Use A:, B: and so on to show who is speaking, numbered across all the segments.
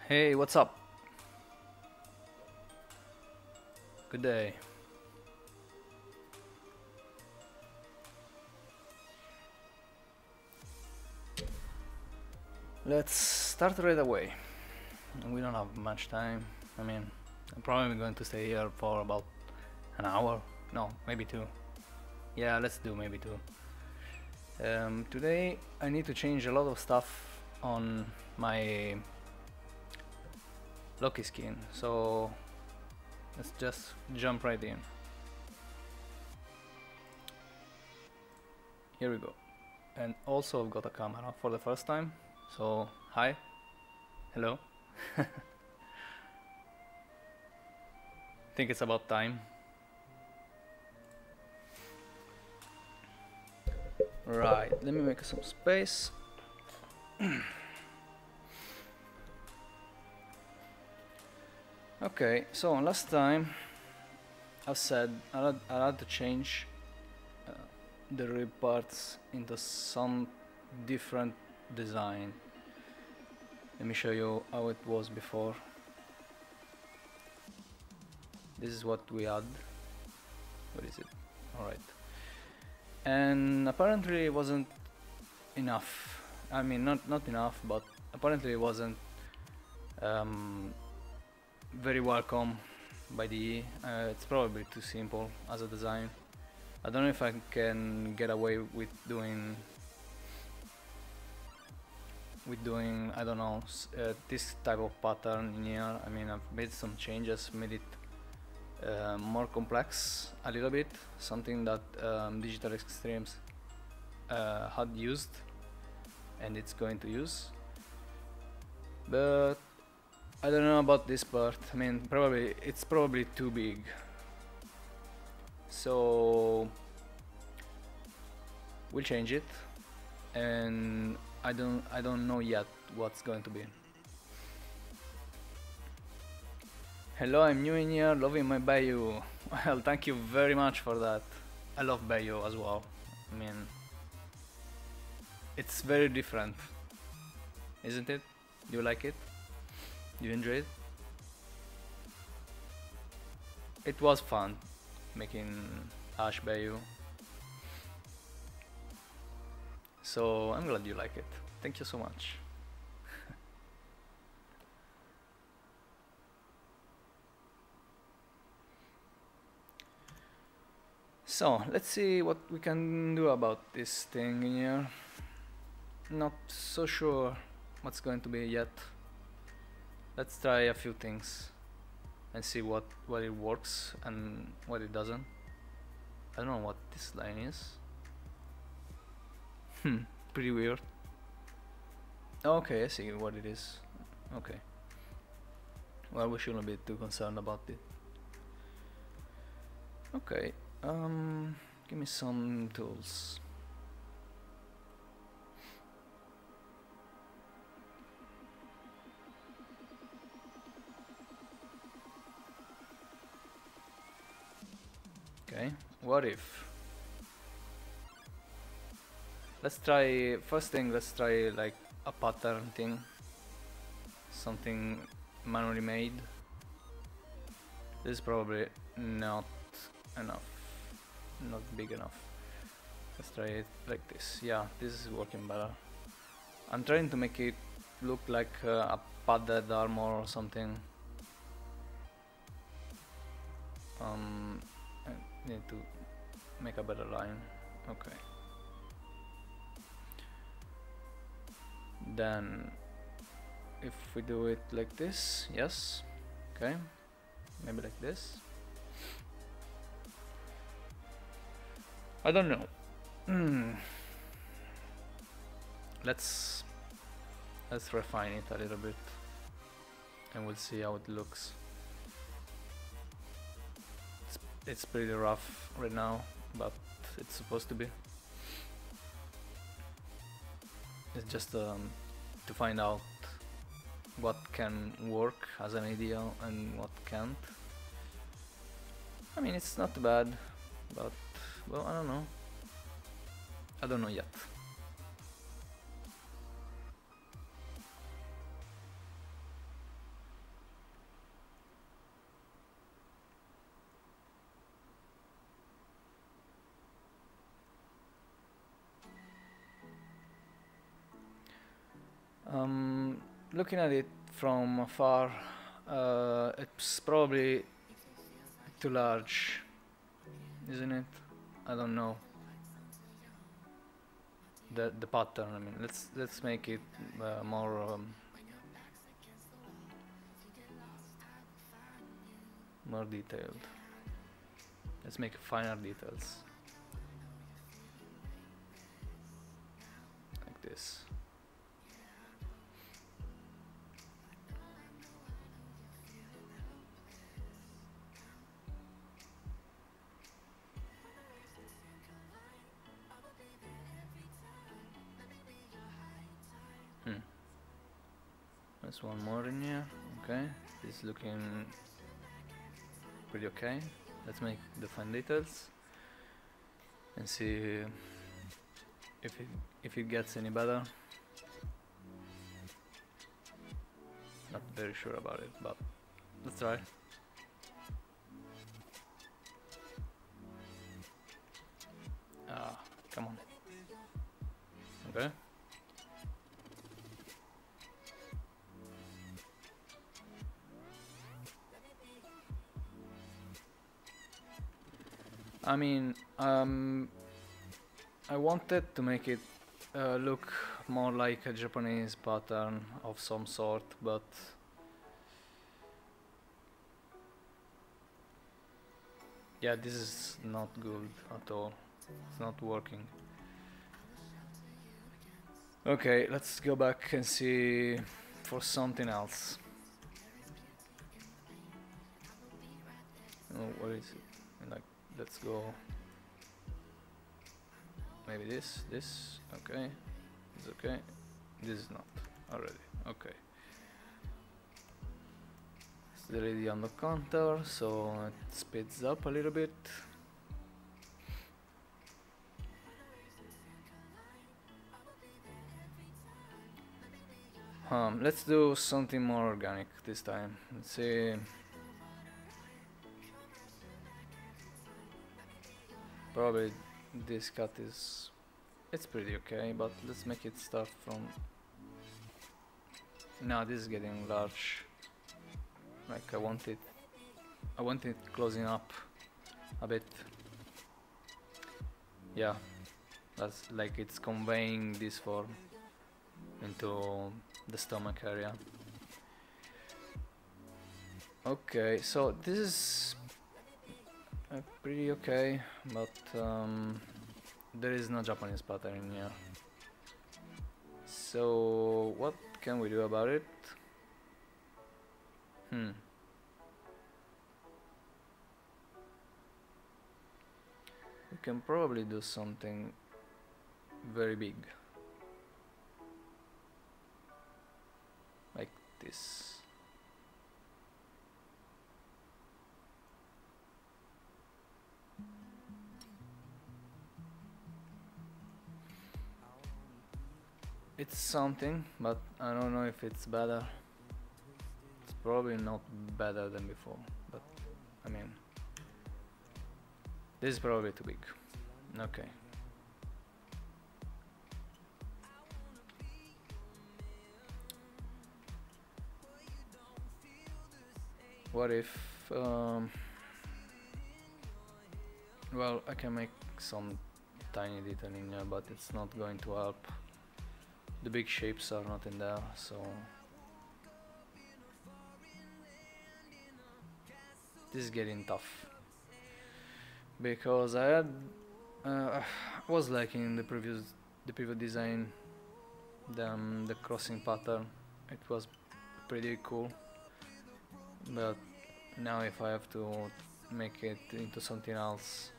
A: Hey, what's up? Good day. Let's start right away. We don't have much time. I mean, I'm probably going to stay here for about an hour. No, maybe two. Yeah, let's do maybe two. Today I need to change a lot of stuff on my Loki skin, so let's just jump right in. Here we go. And also I've got a camera for the first time, so hi, hello. Think it's about time. Right, let me make some space. Okay, so last time I said I had to change the rib parts into some different design. Let me show you how it was before. This is what we had. What is it? Alright. And apparently it wasn't enough. I mean, not enough, but apparently it wasn't very welcome by the E. It's probably too simple as a design. I don't know if I can get away with doing I don't know, this type of pattern in here. I mean, I've made some changes, made it more complex a little bit, something that Digital Extremes had used and it's going to use, but I don't know about this part. I mean, it's probably too big, so we'll change it, and I don't know yet what's going to be. Hello, I'm new in here, loving my Bayou. Well, thank you very much for that. I love Bayou as well. I mean, it's very different, isn't it? Do you like it? Do you enjoy it? It was fun making Ash Bayou. So I'm glad you like it. Thank you so much. So let's see what we can do about this thing in here. Not so sure what's going to be yet. Let's try a few things and see what it works and what it doesn't. I don't know what this line is. Pretty weird. Okay, I see what it is. Okay. Well, we shouldn't be too concerned about it. Okay. Give me some tools. Okay, what if? Let's try, first thing, let's try like a pattern thing. Something manually made. This is probably not enough. Not big enough. Let's try it like this. Yeah, this is working better. I'm trying to make it look like a padded armor or something. I need to make a better line. Okay. Then if we do it like this, yes. Okay. Maybe like this. I don't know. Let's refine it a little bit and we'll see how it looks. It's pretty rough right now, but it's supposed to be. It's just to find out what can work as an idea and what can't. I mean, it's not bad, but well, I don't know. I don't know yet. Looking at it from afar, it's probably too large, isn't it? I don't know. The pattern. I mean, let's make it more more detailed. Let's make finer details, like this. There's one more in here. Okay, it's looking pretty okay. Let's make the fine details and see if it gets any better. Not very sure about it, but let's try. Ah, come on. Okay. I mean, I wanted to make it look more like a Japanese pattern of some sort, but yeah, this is not good at all. It's not working. Okay, let's go back and see for something else. Oh, what is it? Like, let's go. Maybe this, okay. It's okay. This is not already. Okay. It's already on the counter, so it speeds up a little bit. Let's do something more organic this time. Let's see. Probably this cut is, it's pretty okay, but let's make it start from. Now this is getting large. Like I want it closing up a bit. Yeah, that's like it's conveying this form into the stomach area. Okay, so this is pretty okay, but there is no Japanese pattern in here. So what can we do about it? We can probably do something very big, like this. It's something, but I don't know if it's better. It's probably not better than before, but I mean, this is probably too big. Okay. What if, well, I can make some tiny detail in here, but it's not going to help. The big shapes are not in there, so this is getting tough. Because I had, was liking the previous design, the crossing pattern. It was pretty cool, but now if I have to make it into something else,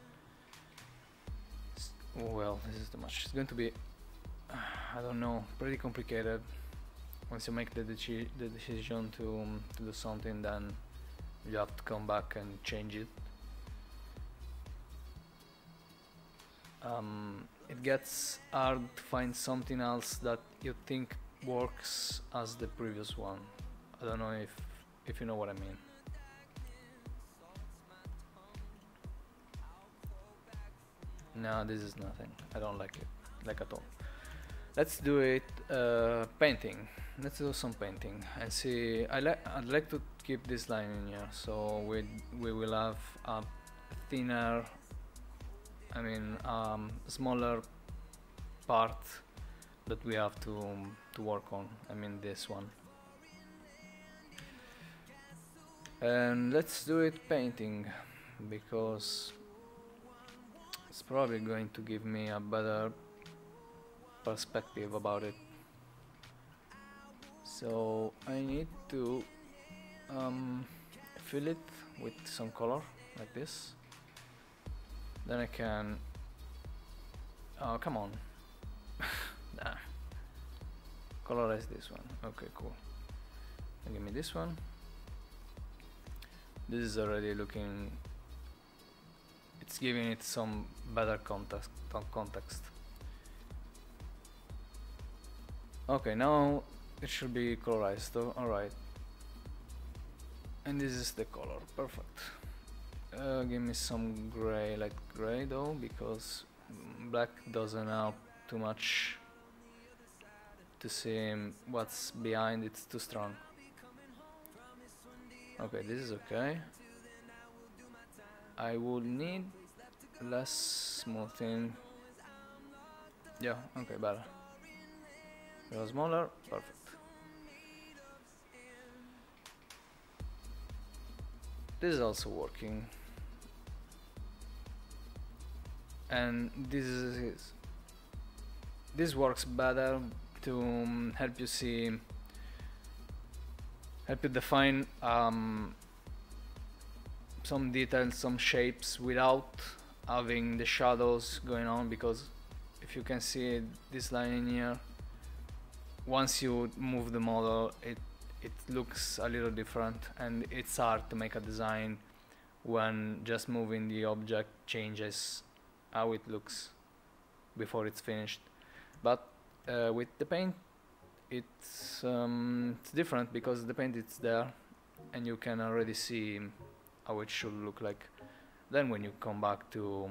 A: well, this is too much. It's going to be, I don't know, pretty complicated. Once you make the decision to do something, then you have to come back and change it. It gets hard to find something else that you think works as the previous one. I don't know if you know what I mean. No, this is nothing. I don't like it, like at all. Let's do it painting. Let's do some painting and see. I'd like to keep this line in here, so we will have a thinner, I mean smaller part that we have to work on. I mean this one. And let's do it painting, because it's probably going to give me a better perspective about it. So I need to fill it with some color like this. Then I can, oh come on, nah. Colorize this one. Okay, cool. And give me this one. This is already looking, it's giving it some better context. Okay, now it should be colorized though. Alright. And this is the color. Perfect. Give me some gray, light gray though, because black doesn't help too much to see what's behind. It's too strong. Okay, this is okay. I would need less smoothing. Yeah, okay, better. A little smaller, perfect. This is also working. And this works better to help you see, help you define some details, some shapes without having the shadows going on, because if you can see this line in here, once you move the model it looks a little different, and it's hard to make a design when just moving the object changes how it looks before it's finished. But with the paint it's different, because the paint is there and you can already see how it should look like. Then when you come back to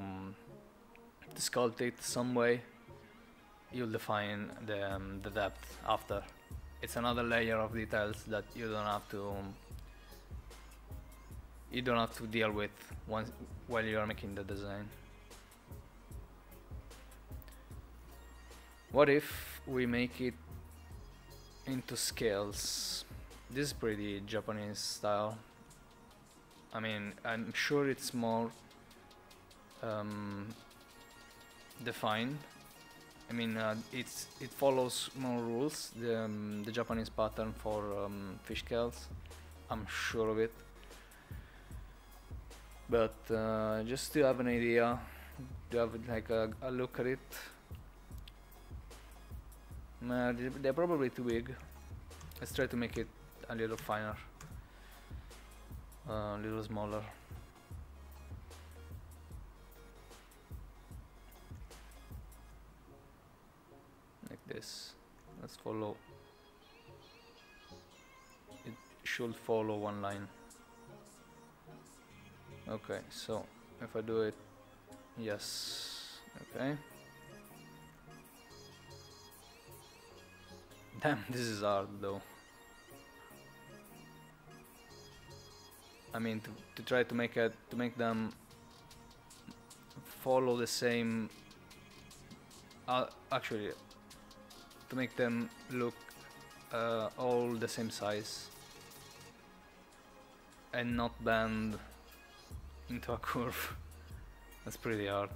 A: sculpt it some way, you'll define the depth after. It's another layer of details that you don't have to deal with while you are making the design. What if we make it into scales? This is pretty Japanese style. I mean, I'm sure it's more defined. I mean, it follows more rules, the Japanese pattern for fish scales. I'm sure of it. But just to have an idea, to have like a look at it. They're probably too big. Let's try to make it a little finer, a little smaller. Like this. Let's follow. It should follow one line. Okay, so if I do it, yes, okay. Damn, this is hard though. I mean, to try to make them follow the same. Actually, to make them look all the same size and not bend into a curve. That's pretty hard.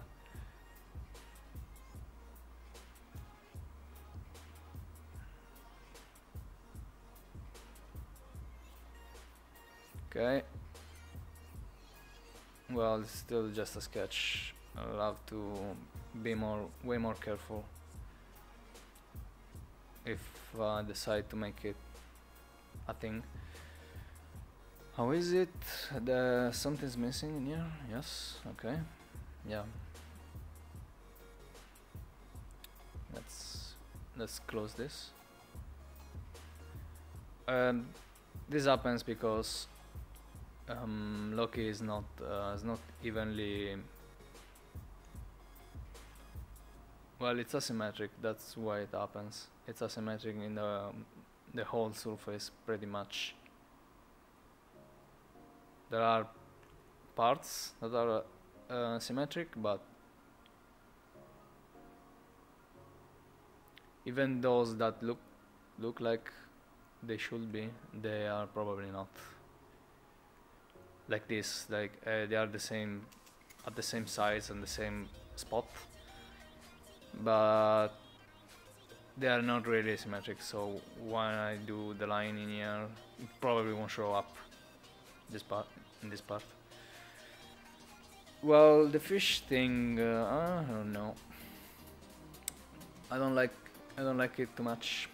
A: Okay. Well, it's still just a sketch. I'll have to be way more careful if I decide to make it a thing. How is it? Something's missing in here? Yes, okay. Yeah. Let's close this. This happens because Loki is not evenly Well, it's asymmetric, that's why it happens. It's asymmetric in the whole surface, pretty much. There are parts that are symmetric, but even those that look like they should be, they are probably not. Like this, like they are the same, at the same size and the same spot, but they are not really symmetric. So when I do the line in here, it probably won't show up this part, in this part. Well, the fish thing, I don't know. I don't like it too much.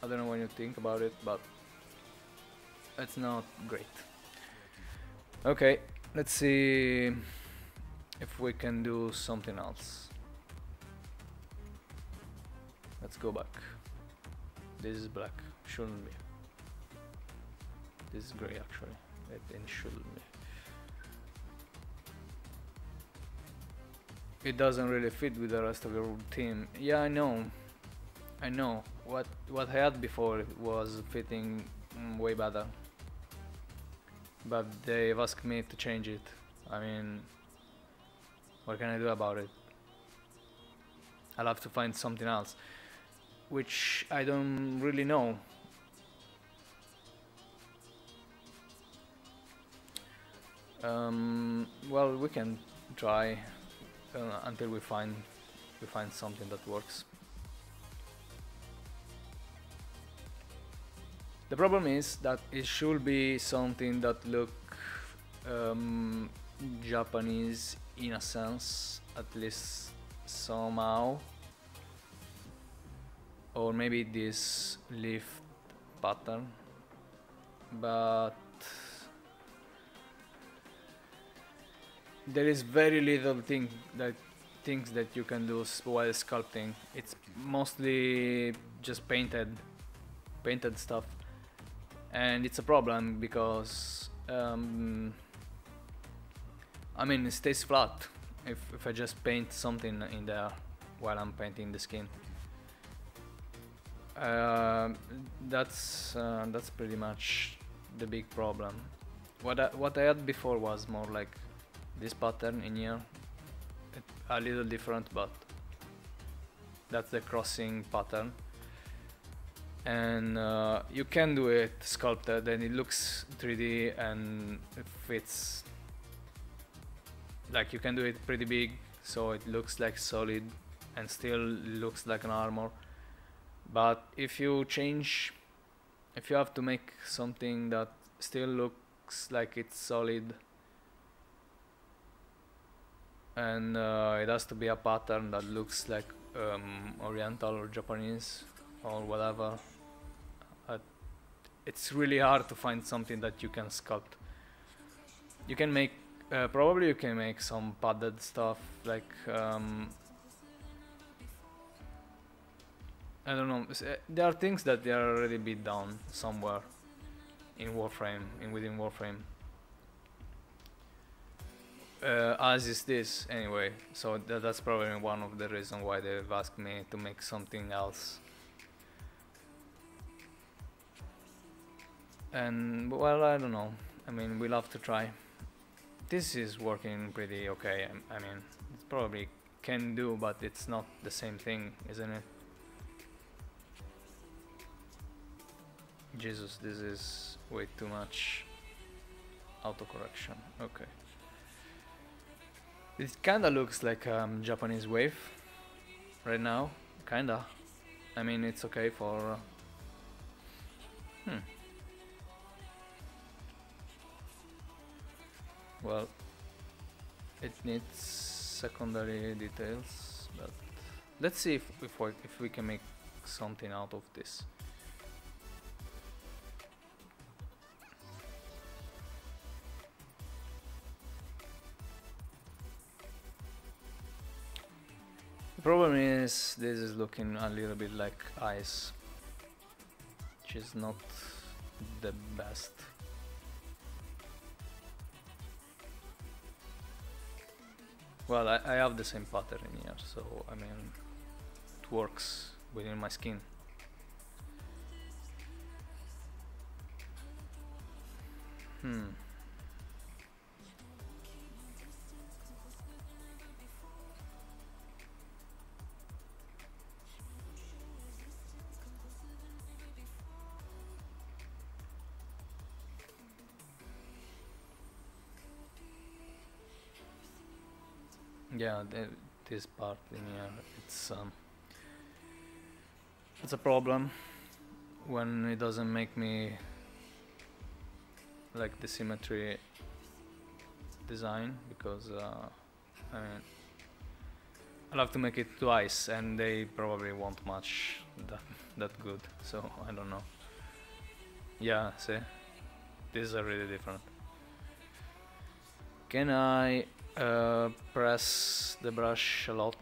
A: I don't know what you think about it, but it's not great. Okay, let's see if we can do something else. Let's go back. This is black, shouldn't be. This is grey actually, it shouldn't be. It doesn't really fit with the rest of your team. Yeah, I know. What I had before was fitting way better. But they've asked me to change it. I mean, what can I do about it? I'll have to find something else, which I don't really know. Well, we can try until we find something that works. The problem is that it should be something that look Japanese in a sense, at least somehow, or maybe this lift pattern, but there is very little things that you can do while sculpting. It's mostly just painted stuff, and it's a problem because I mean, it stays flat if I just paint something in there while I'm painting the skin. That's pretty much the big problem. What I had before was more like this pattern in here, a little different, but that's the crossing pattern, and you can do it sculpted and it looks 3D and it fits. Like, you can do it pretty big so it looks like solid and still looks like an armor, but if you have to make something that still looks like it's solid, and it has to be a pattern that looks like Oriental or Japanese or whatever, it's really hard to find something that you can sculpt. You can make probably you can make some padded stuff, like I don't know, there are things that they are already beat down somewhere in Warframe, within Warframe. As is this anyway, so that's probably one of the reasons why they've asked me to make something else. And well, I don't know, I mean, we'll have to try. This is working pretty okay. I mean, it's probably can do, but it's not the same thing, isn't it? Jesus, this is way too much autocorrection. Okay. It kinda looks like Japanese wave right now, kinda. I mean, it's okay for well, it needs secondary details, but let's see if we can make something out of this. The problem is this is looking a little bit like ice, which is not the best. Well, I have the same pattern here, so I mean, it works within my skin. Hmm. Yeah, this part in here, it's a problem when it doesn't make me like the symmetry design, because I mean, I'll have to make it twice and they probably won't match that good, so I don't know. Yeah, see, these are really different. Can I press the brush a lot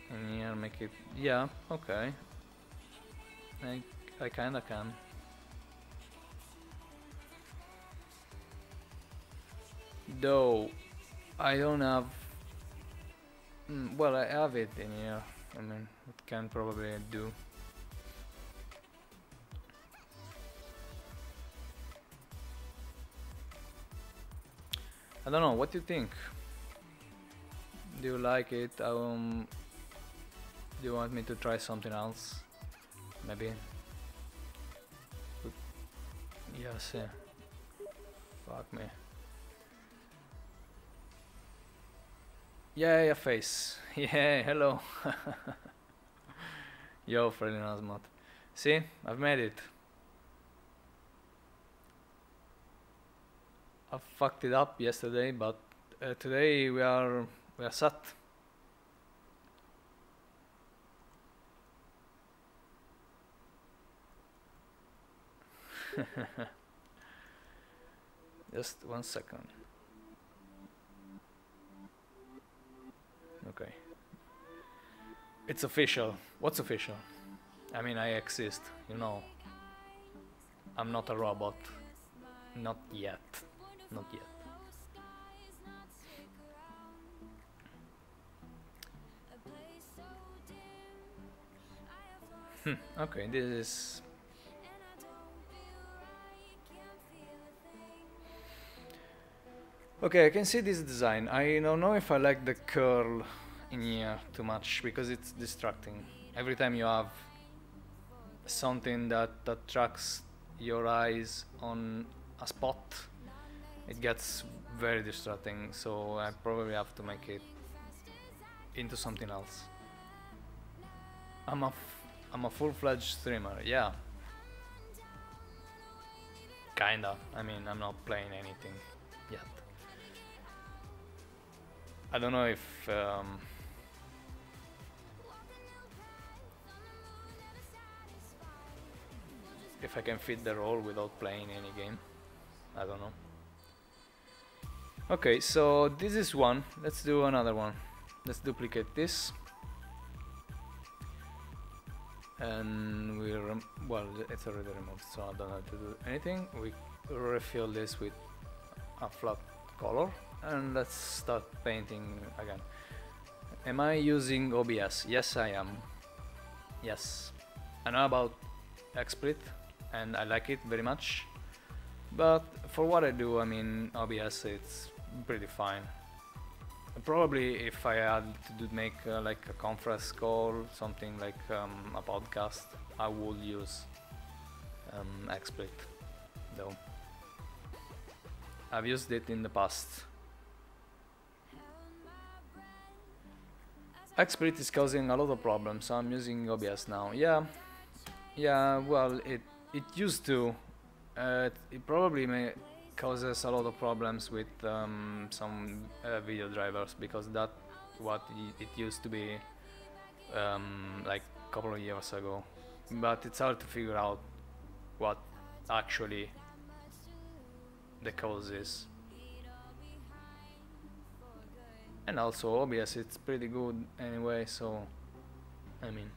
A: in here, make it, yeah, okay, I kinda can. Though I don't have, well, I have it in here, I mean, it can probably do. I don't know, what do you think? Do you like it? Do you want me to try something else? Maybe? Yes, yeah. Fuck me. Yeah, face. Yeah, hello. Yo, Freddy Nazmat. See, I've made it. I fucked it up yesterday, but today we are set. Just 1 second. Okay. It's official. What's official? I mean, I exist, you know. I'm not a robot. Not yet. Not yet. Okay, this is... Okay, I can see this design. I don't know if I like the curl in here too much, because it's distracting. Every time you have something that attracts your eyes on a spot, it gets very distracting, so I probably have to make it into something else. I'm a full-fledged streamer, yeah. Kinda. I mean, I'm not playing anything yet. I don't know if I can fit the role without playing any game. I don't know. Okay, so this is one. Let's do another one. Let's duplicate this. And well, it's already removed, so I don't have to do anything. We refill this with a flat color, and let's start painting again. Am I using OBS? Yes, I am. Yes. I know about XSplit, and I like it very much. But for what I do, I mean, OBS, it's pretty fine. Probably if I had to make like a conference call, something like a podcast, I would use XSplit, though. I've used it in the past. XSplit is causing a lot of problems, so I'm using OBS now. Yeah, well, it used to. It probably causes a lot of problems with some video drivers, because that's what it used to be like a couple of years ago. But it's hard to figure out what actually the cause is. And also OBS, it's pretty good anyway, so I mean,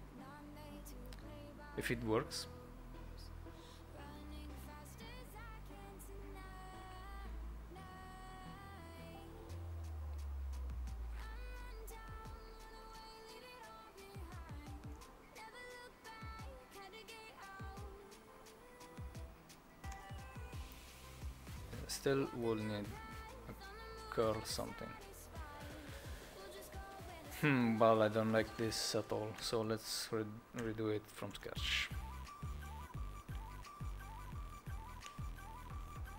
A: if it works. still will need a curl something. Well, I don't like this at all, so let's redo it from scratch.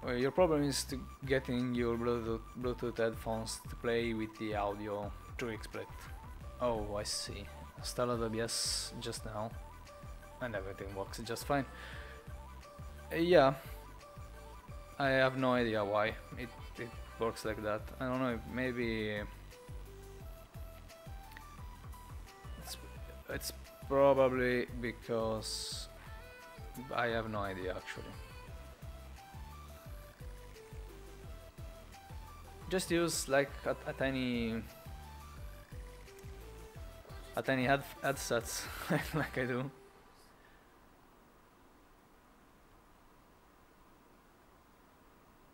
A: Well, your problem is to getting your Bluetooth headphones to play with the audio through XSplit. Oh, I see. Installed OBS just now, and everything works just fine. Yeah, I have no idea why it works like that. I don't know, maybe it's probably because I have no idea actually. Just use like a tiny headsets like I do.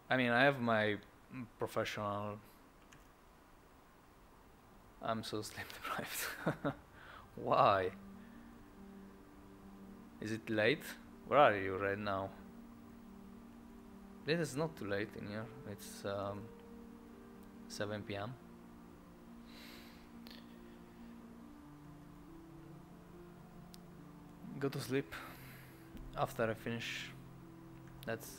A: I mean, I have my professional. I'm so sleep deprived. Why? Is it late? Where are you right now? It is not too late in here. It's 7 p.m. Go to sleep after I finish. Let's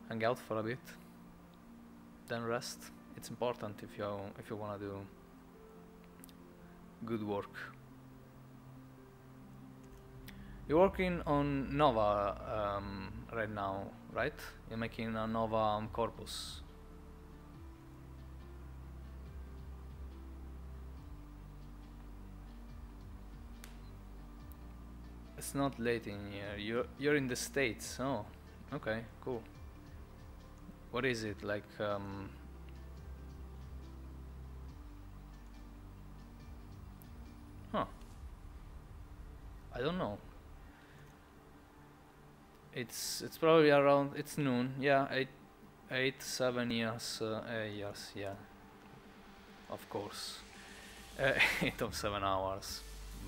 A: hang out for a bit, then rest. It's important if you wanna do good work. You're working on Nova right now, right? You're making a Nova corpus. It's not late in here. You're in the States. Oh, okay, cool. What is it like? Huh. I don't know. It's probably around. It's noon. Yeah, 7 years. Years. Yeah. Of course. 8 of 7 hours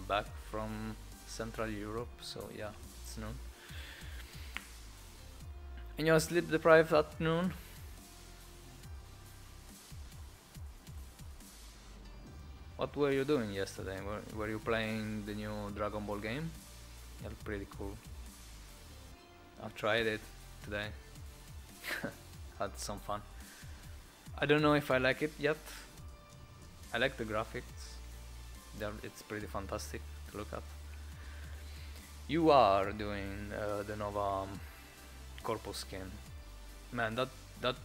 A: back from Central Europe. So yeah, it's noon. And you're sleep deprived at noon? What were you doing yesterday? Were you playing the new Dragon Ball game? Yeah, pretty cool. I've tried it today. Had some fun. I don't know if I like it yet. I like the graphics. It's pretty fantastic to look at. You are doing the Nova Corpus skin. Man, that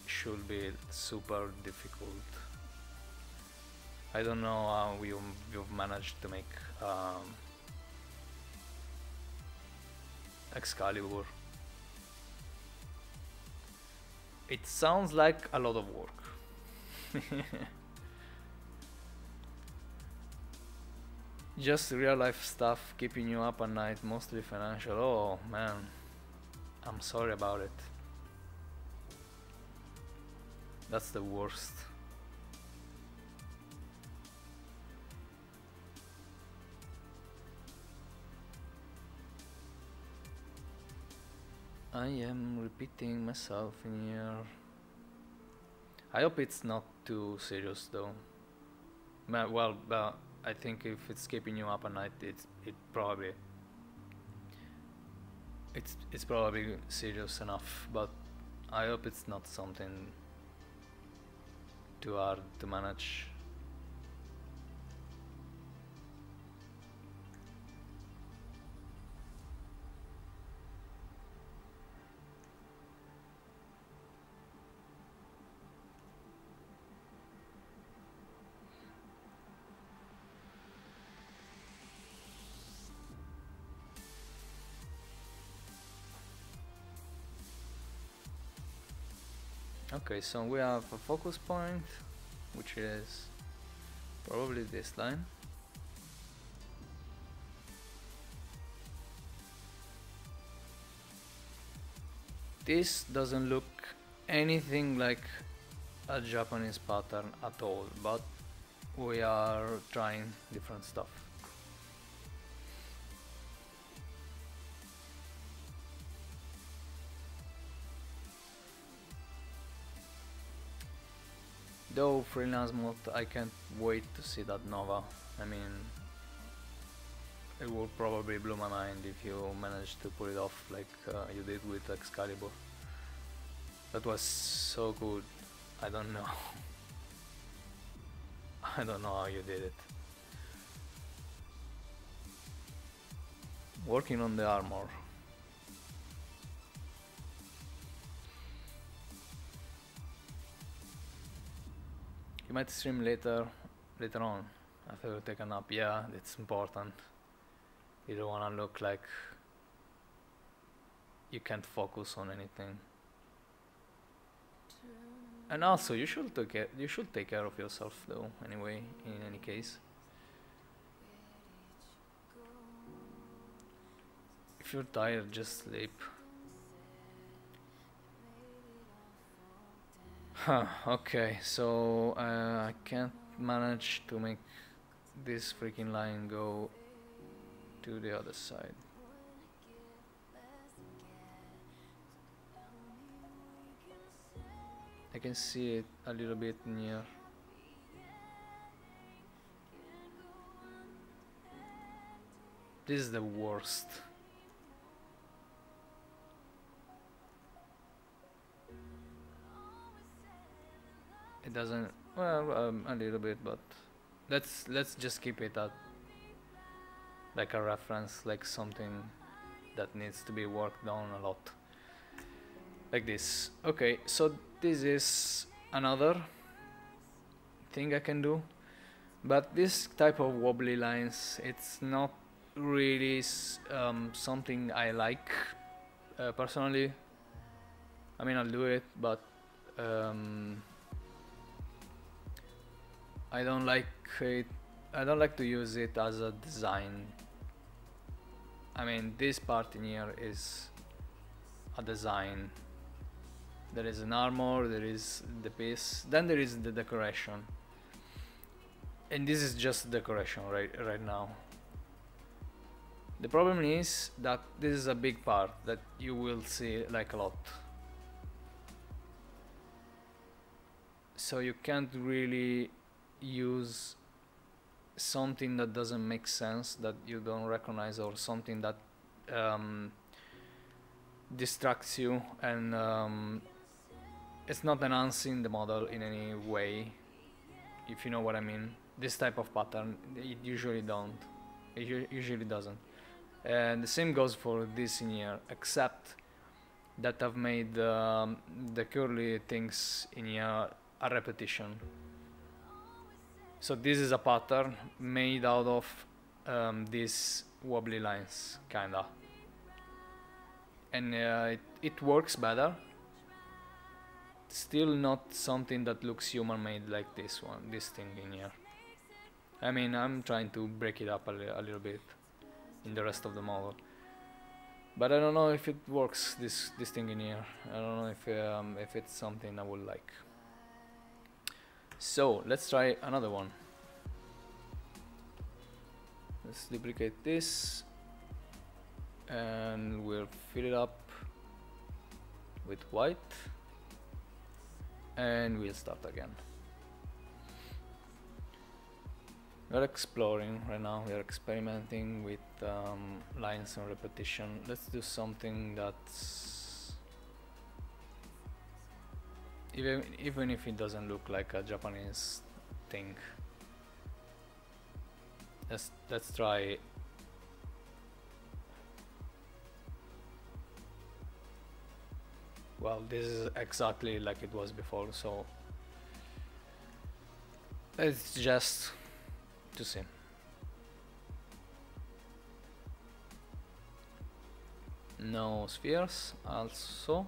A: should be super difficult. I don't know how you've managed to make Excalibur. It sounds like a lot of work. Just real life stuff keeping you up at night, mostly financial. Oh man, I'm sorry about it. That's the worst. I am repeating myself in here. I hope it's not too serious though. Well, I think if it's keeping you up at night, it's probably serious enough. But I hope it's not something too hard to manage. Okay, so we have a focus point, which is probably this line. This doesn't look anything like a Japanese pattern at all, but we are trying different stuff. Though freelance mode, I can't wait to see that Nova. I mean, it would probably blow my mind if you managed to pull it off like you did with Excalibur. That was so good. I don't know. I don't know how you did it. Working on the armor. You might stream later on after you take a nap. Yeah, it's important. You don't wanna look like you can't focus on anything. And also, you should take care of yourself though. Anyway, in any case, if you're tired, just sleep. Huh, okay, so I can't manage to make this freaking line go to the other side. I can see it a little bit near. This is the worst. It doesn't, well, a little bit, but let's just keep it at like a reference, like something that needs to be worked on a lot, like this. Okay, so this is another thing I can do, but this type of wobbly lines, it's not really something I like personally. I mean, I'll do it, but I don't like it. I don't like to use it as a design. I mean, this part in here is a design. There is an armor, there is the piece, then there is the decoration. And this is just decoration right now. The problem is that this is a big part that you will see like a lot. So you can't really use something that doesn't make sense, that you don't recognize, or something that distracts you, and it's not enhancing the model in any way, if you know what I mean. This type of pattern, it usually usually doesn't. And the same goes for this in here, except that I've made the curly things in here a repetition. So this is a pattern made out of these wobbly lines, kinda. And it works better. Still not something that looks human-made like this one, this thing in here. I mean, I'm trying to break it up a little bit in the rest of the model. But I don't know if it works, this thing in here. I don't know if it's something I would like. So let's try another one. Let's duplicate this and we'll fill it up with white and we'll start again. We're exploring right now, we are experimenting with lines and repetition. Let's do something that's even if it doesn't look like a Japanese thing. Let's try well, this is exactly like it was before, so it's just to see. No spheres also.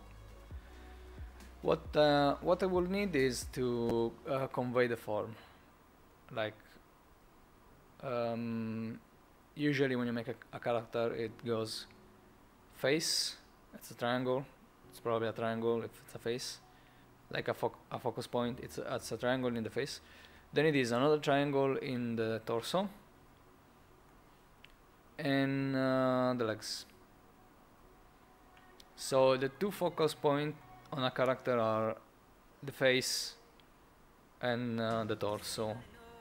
A: What I will need is to convey the form. Like usually when you make a character, it goes face, it's a triangle, it's probably a triangle if it's a face, like a focus point, it's a triangle in the face. Then it is another triangle in the torso and the legs. So the two focus points on a character are the face and the torso,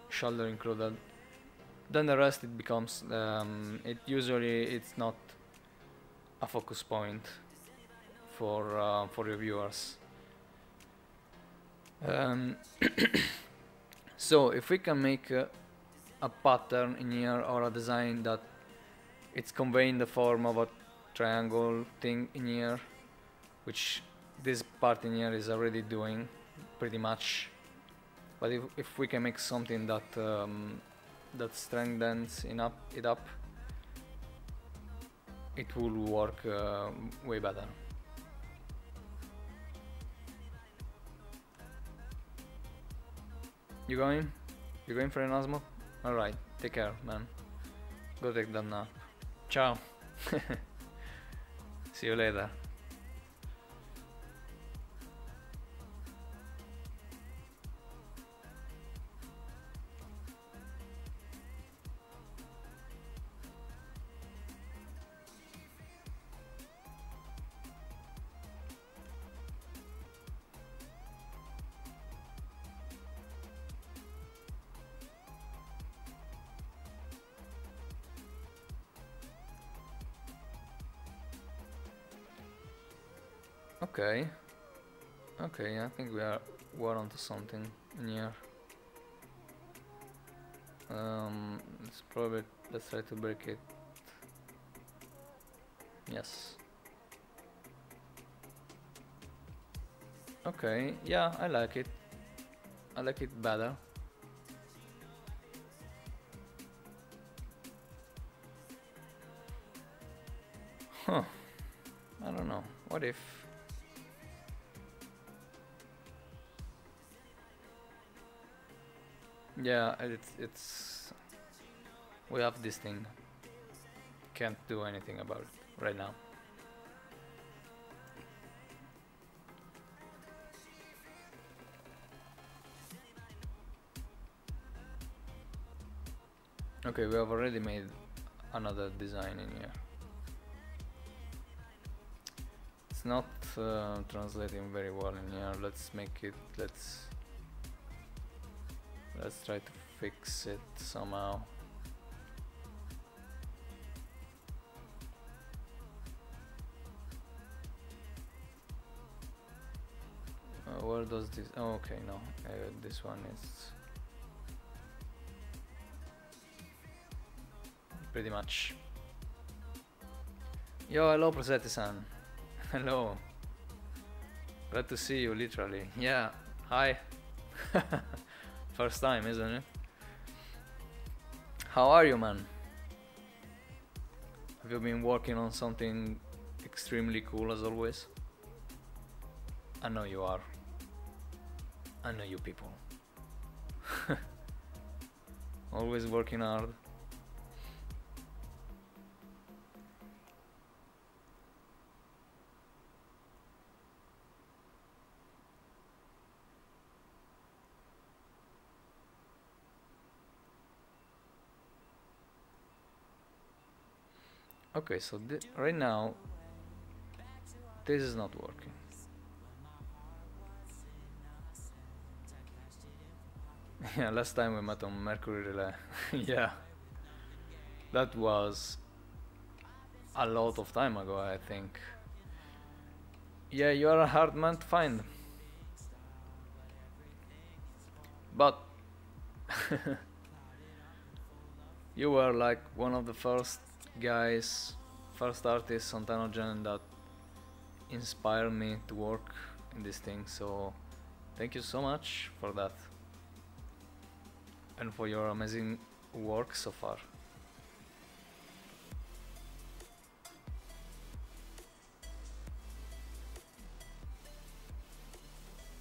A: shoulder included. Then the rest it becomes it usually it's not a focus point for your viewers. So if we can make a pattern in here or a design that it's conveying the form of a triangle thing in here, which this part in here is already doing pretty much, but if we can make something that that strengthens it up, it will work way better. You going? You going for an Osmo? Alright, take care, man. Go take that nap. Ciao. See you later. Okay. Okay, I think we're onto something in here. Let's try to break it. Yes. Okay, yeah, I like it. I like it better. Huh. I don't know. What if... Yeah, it's... We have this thing. Can't do anything about it right now. Okay, we have already made another design in here. It's not translating very well in here. Let's make it, let's try to fix it somehow. Where does this... Oh, okay, no. This one is... pretty much. Yo, hello Prosetti-san. Hello. Glad to see you, literally. Yeah, hi. First time, isn't it? How are you, man? Have you been working on something extremely cool as always? I know you are. I know you people. Always working hard. Okay, so right now this is not working. Yeah, last time we met on Mercury Relay. Yeah, that was a lot of time ago, I think. Yeah, you are a hard man to find, but you were like one of the first guys, first artists on Tanogen that inspired me to work in this thing, so thank you so much for that and for your amazing work so far.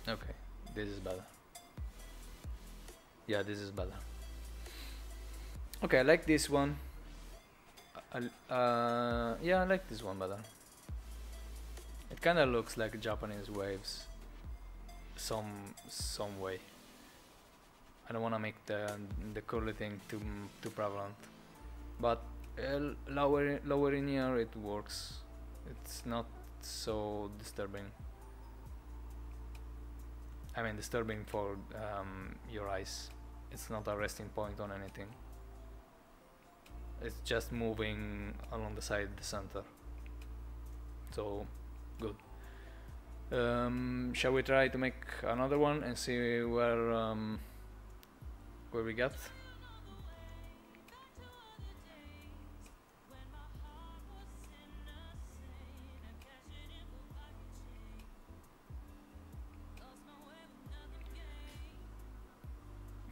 A: Okay, this is better. Yeah, this is better. Okay, I like this one. Yeah, I like this one better. It kind of looks like Japanese waves, some way. I don't want to make the curly thing too prevalent, but lower in here it works. It's not so disturbing. I mean, disturbing for your eyes. It's not a resting point on anything. It's just moving along the side, the center. So, good. Shall we try to make another one and see where we get?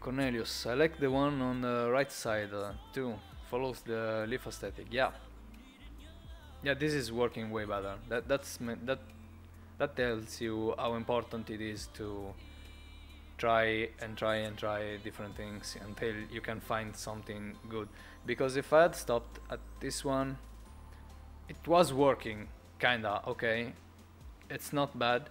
A: Cornelius, I like the one on the right side too. Follows the leaf aesthetic. Yeah, yeah, this is working way better. That tells you how important it is to try and try and try different things until you can find something good. Because if I had stopped at this one, it was working, kinda okay. It's not bad,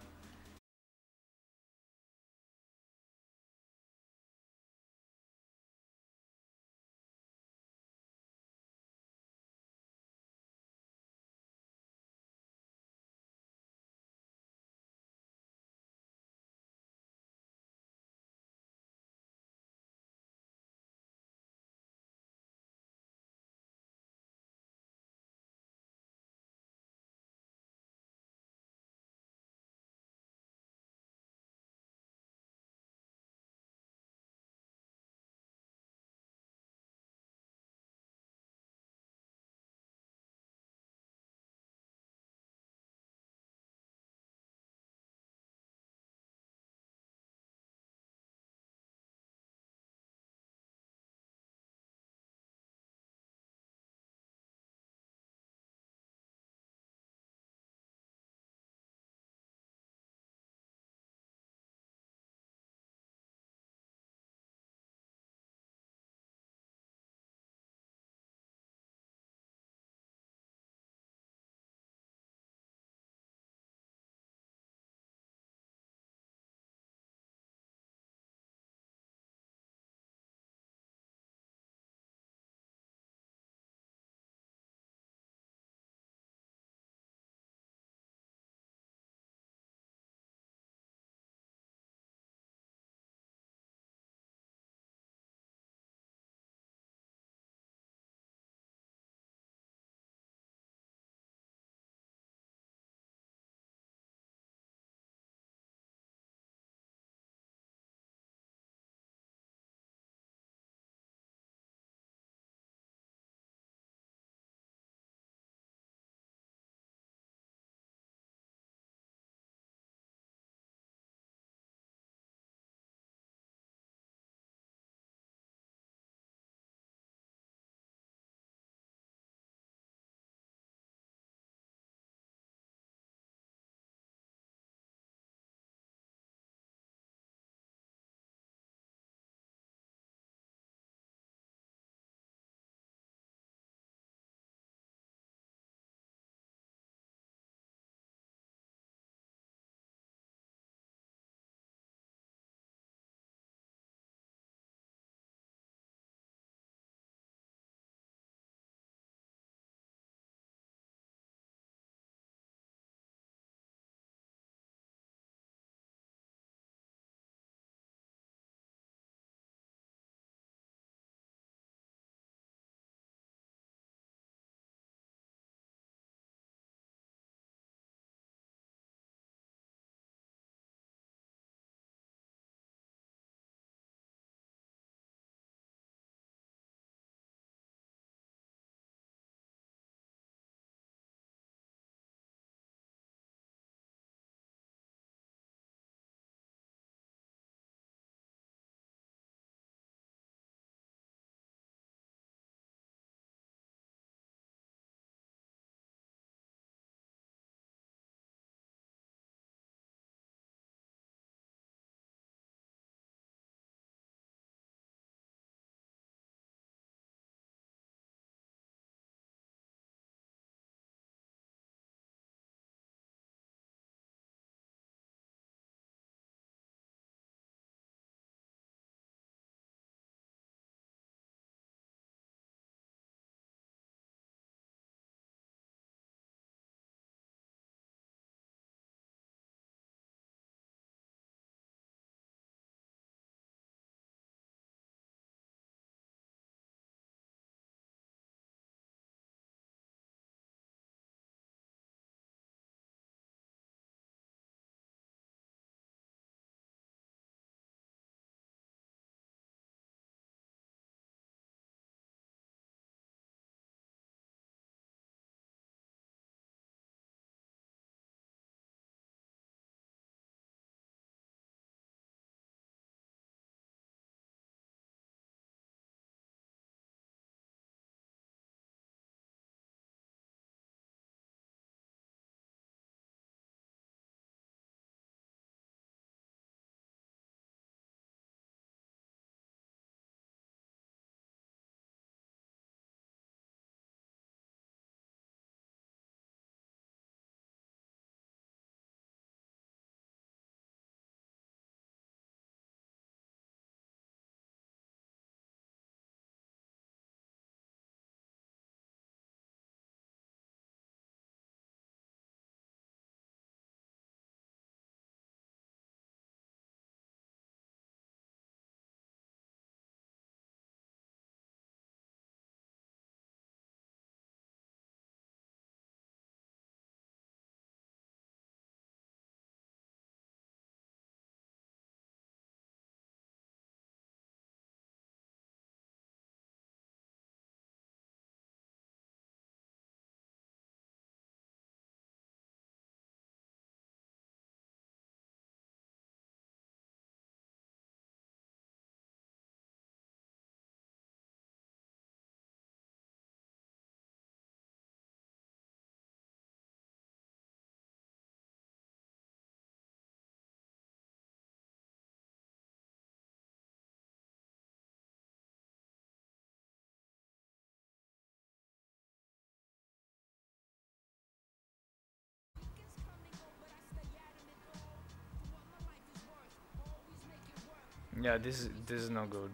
A: Yeah, this is no good.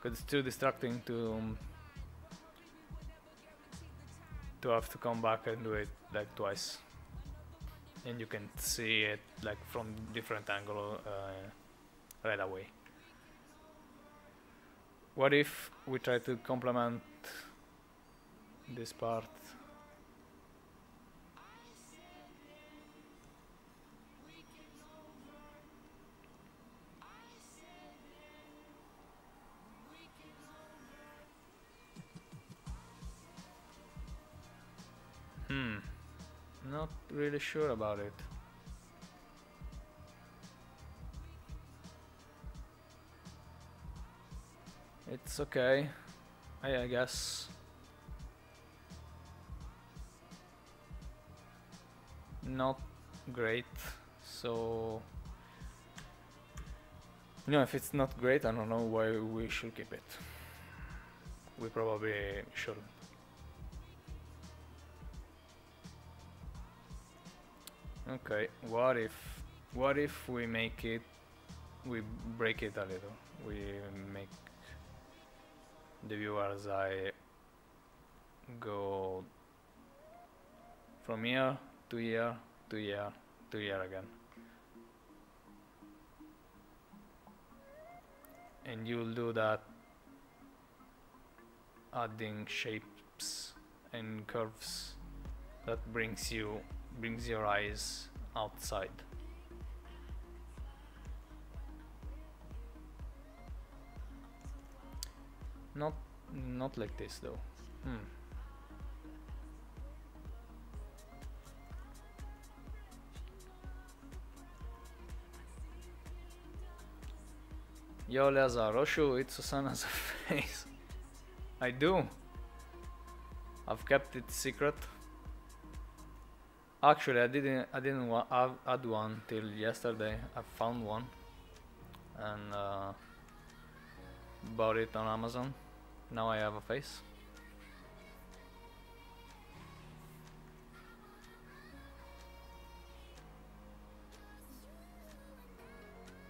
A: Cause it's too distracting to have to come back and do it like twice, and you can see it like from different angle right away. What if we try to complement this part? Not really sure about it. It's okay, I guess. Not great, so if it's not great, I don't know why we should keep it. We probably shouldn't. Okay, what if we make it, we break it a little. We make the viewers eye go from here to here to here to here again. And you'll do that adding shapes and curves that brings your eyes outside. Not like this though. Yo, Lazar, Roshu, it's Susana's face. I do. I've kept it secret. Actually, I didn't add one till yesterday. I found one and bought it on Amazon. Now I have a face.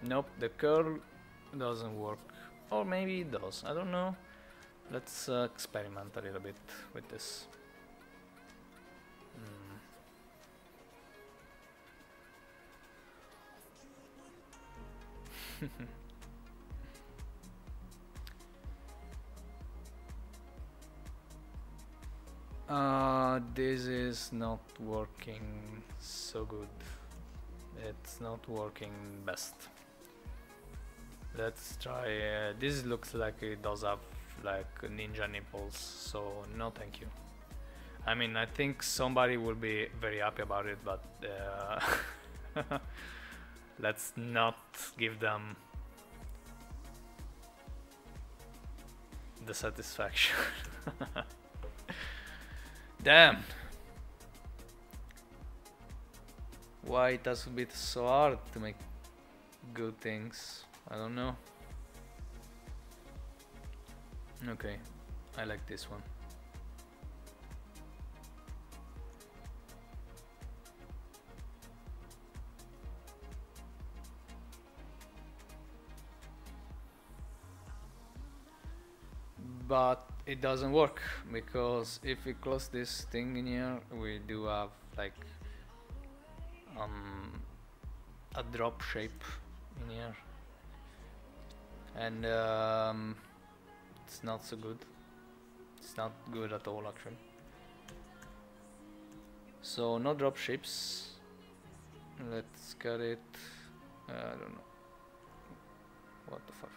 A: Nope, the curl doesn't work. Or maybe it does, I don't know. Let's experiment a little bit with this. This is not working so good. It's not working best. Let's try. This looks like it does have like ninja nipples, so no thank you. I mean, I think somebody will be very happy about it, but let's not give them the satisfaction. Damn! Why it has to be so hard to make good things? I don't know. Okay, I like this one. But it doesn't work because if we close this thing in here, we do have like a drop shape in here, and it's not so good. It's not good at all actually. So no drop shapes. Let's cut it. I don't know. What the fuck?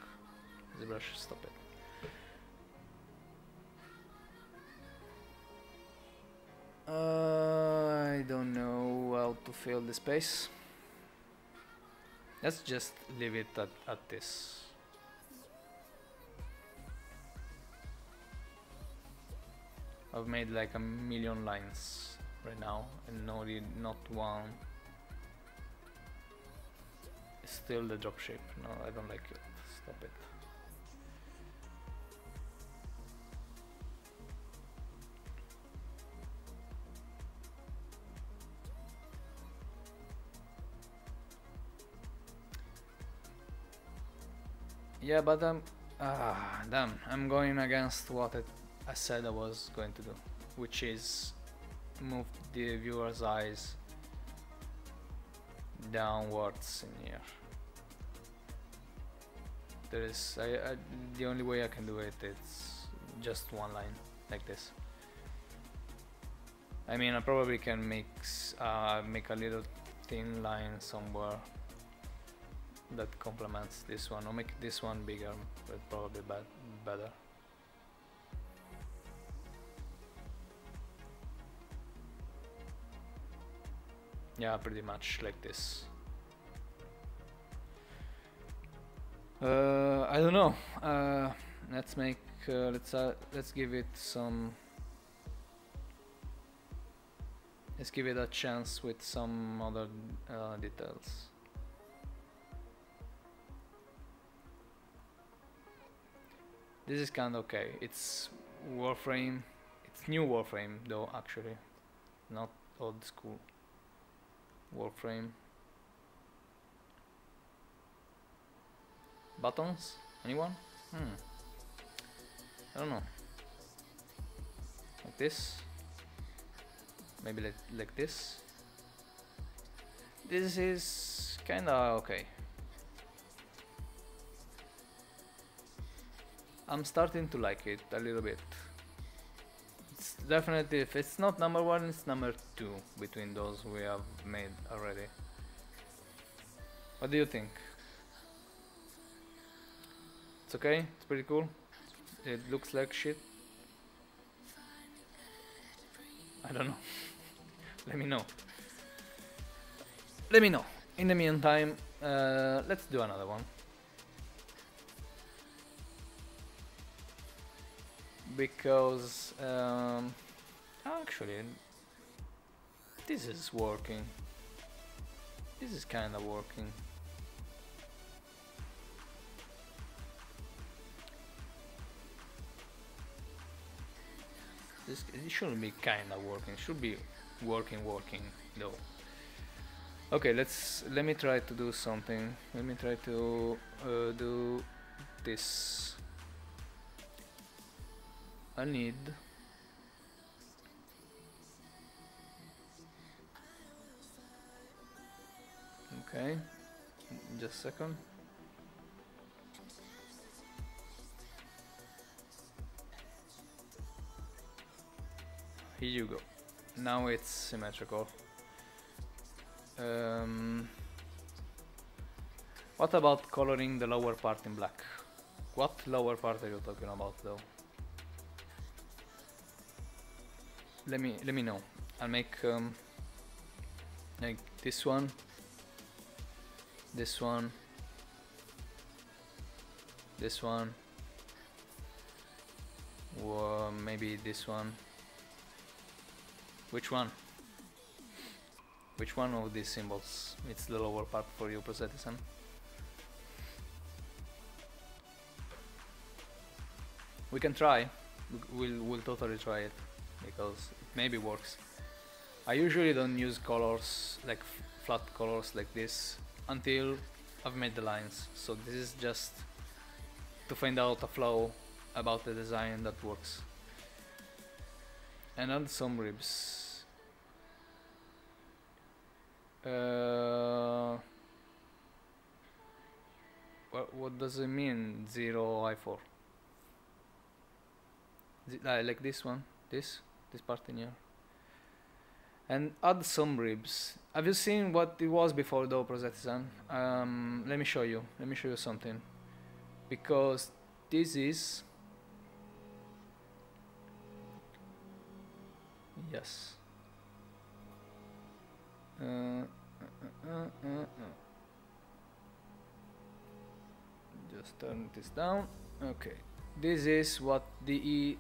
A: ZBrush, stop it. I don't know how to fill the space. Let's just leave it at this. I've made like a million lines right now and not one. It's still the drop shape. No, I don't like it. Stop it. Yeah, but damn, I'm going against what I said I was going to do, which is move the viewer's eyes downwards in here. There is the only way I can do it is just one line like this. I mean, I probably can make a little thin line somewhere that complements this one, or make this one bigger, but probably better. Yeah, pretty much like this. I don't know. Let's make let's give it some. Let's give it a chance with some other details. This is kind of okay. It's Warframe. It's new Warframe though, actually, not old school Warframe. Buttons? Anyone? I don't know. Like this? Maybe like this? This is kinda okay. I'm starting to like it a little bit. It's definitely, if it's not number one, it's number two between those we have made already. What do you think? It's okay? It's pretty cool? It looks like shit? I don't know. Let me know. Let me know. In the meantime, let's do another one. Because actually this is working. This is kinda working. It shouldn't be kinda working, it should be working though. Okay, let me try to do something. Let me try to do this. I need okay, just a second. Here you go. Now it's symmetrical. What about coloring the lower part in black? What lower part are you talking about though? Let me know. I'll make like this one, this one, this one, or maybe this one. Which one? Which one of these symbols? It's the lower part for you, Prosetisan. We can try. We'll totally try it, because it maybe works. I usually don't use colors, like flat colors like this, until I've made the lines. So this is just to find out a flow about the design that works. And add some ribs. What does it mean, 0 I4? Like this one, this part in here. And add some ribs. Have you seen what it was before though, Prosetisan? Let me show you something. Because this is... Yes. Just turn this down. Okay. This is what DE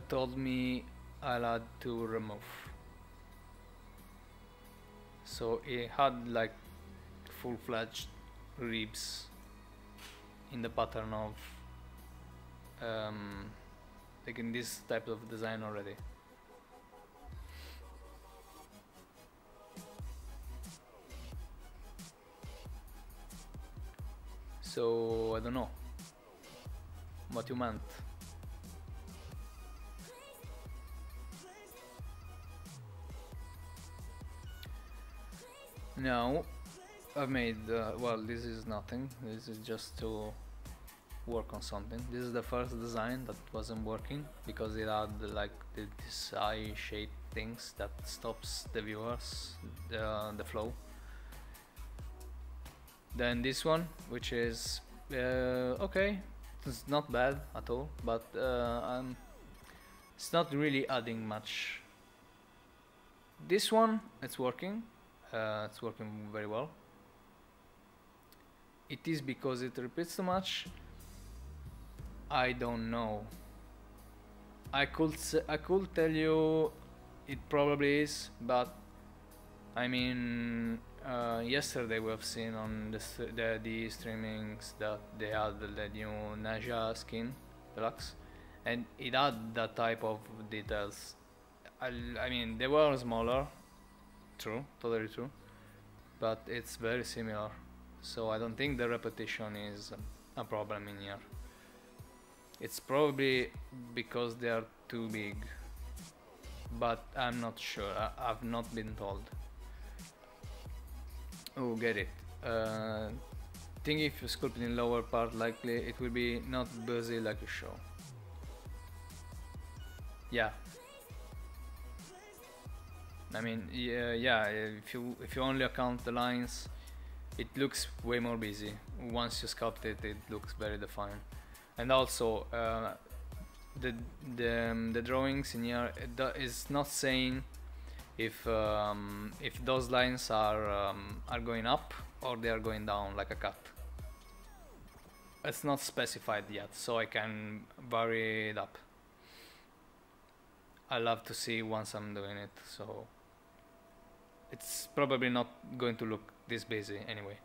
A: told me I had to remove. So it had like full-fledged ribs in the pattern of like in this type of design already. So I don't know. what you meant. Now I've made well, this is nothing, this is just to work on something. This is the first design that wasn't working because it had like this eye shape things that stops the viewers the flow. Then this one, which is okay, it's not bad at all, but it's not really adding much. This one, it's working very well. It is because it repeats too much. I don't know. I could tell you it probably is, but I mean, yesterday we have seen on the streamings that they had the new Naja skin deluxe, and it had that type of details. I mean, they were smaller, true, totally true, but it's very similar. So I don't think the repetition is a problem in here. It's probably because they are too big, but I'm not sure. I've not been told. Oh, get it. Think if you sculpt in lower part, likely it will be not busy like you show. Yeah. I mean, yeah. If you only account the lines, it looks way more busy. Once you sculpt it, it looks very defined. And also, the drawings in here is not saying if those lines are going up or they are going down like a cut. It's not specified yet, so I can vary it up. I love to see once I'm doing it, so it's probably not going to look this busy anyway.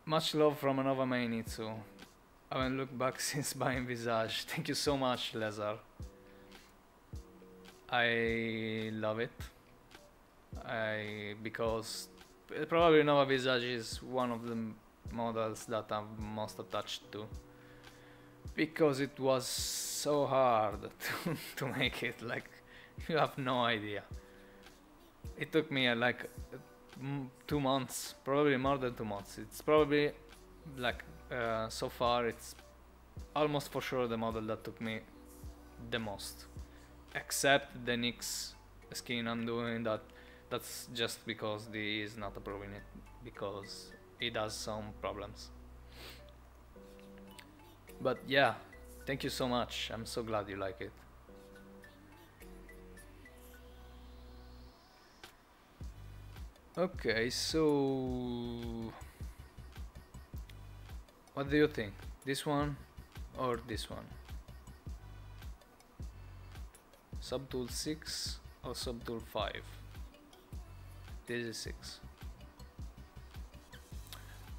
A: Much love from Anova main Hitsu. I haven't looked back since buying Visage. Thank you so much, Lazar. I love it. Because probably Nova Visage is one of the models that I'm most attached to, because it was so hard to make it. Like, you have no idea. It took me like 2 months, probably more than 2 months. It's probably like so far it's almost for sure the model that took me the most, except the Nyx skin I'm doing. That's just because the is not approving it, because it has some problems. But yeah, thank you so much. I'm so glad you like it. Okay, so what do you think? This one or this one? Subtool 6 or subtool 5? This is 6.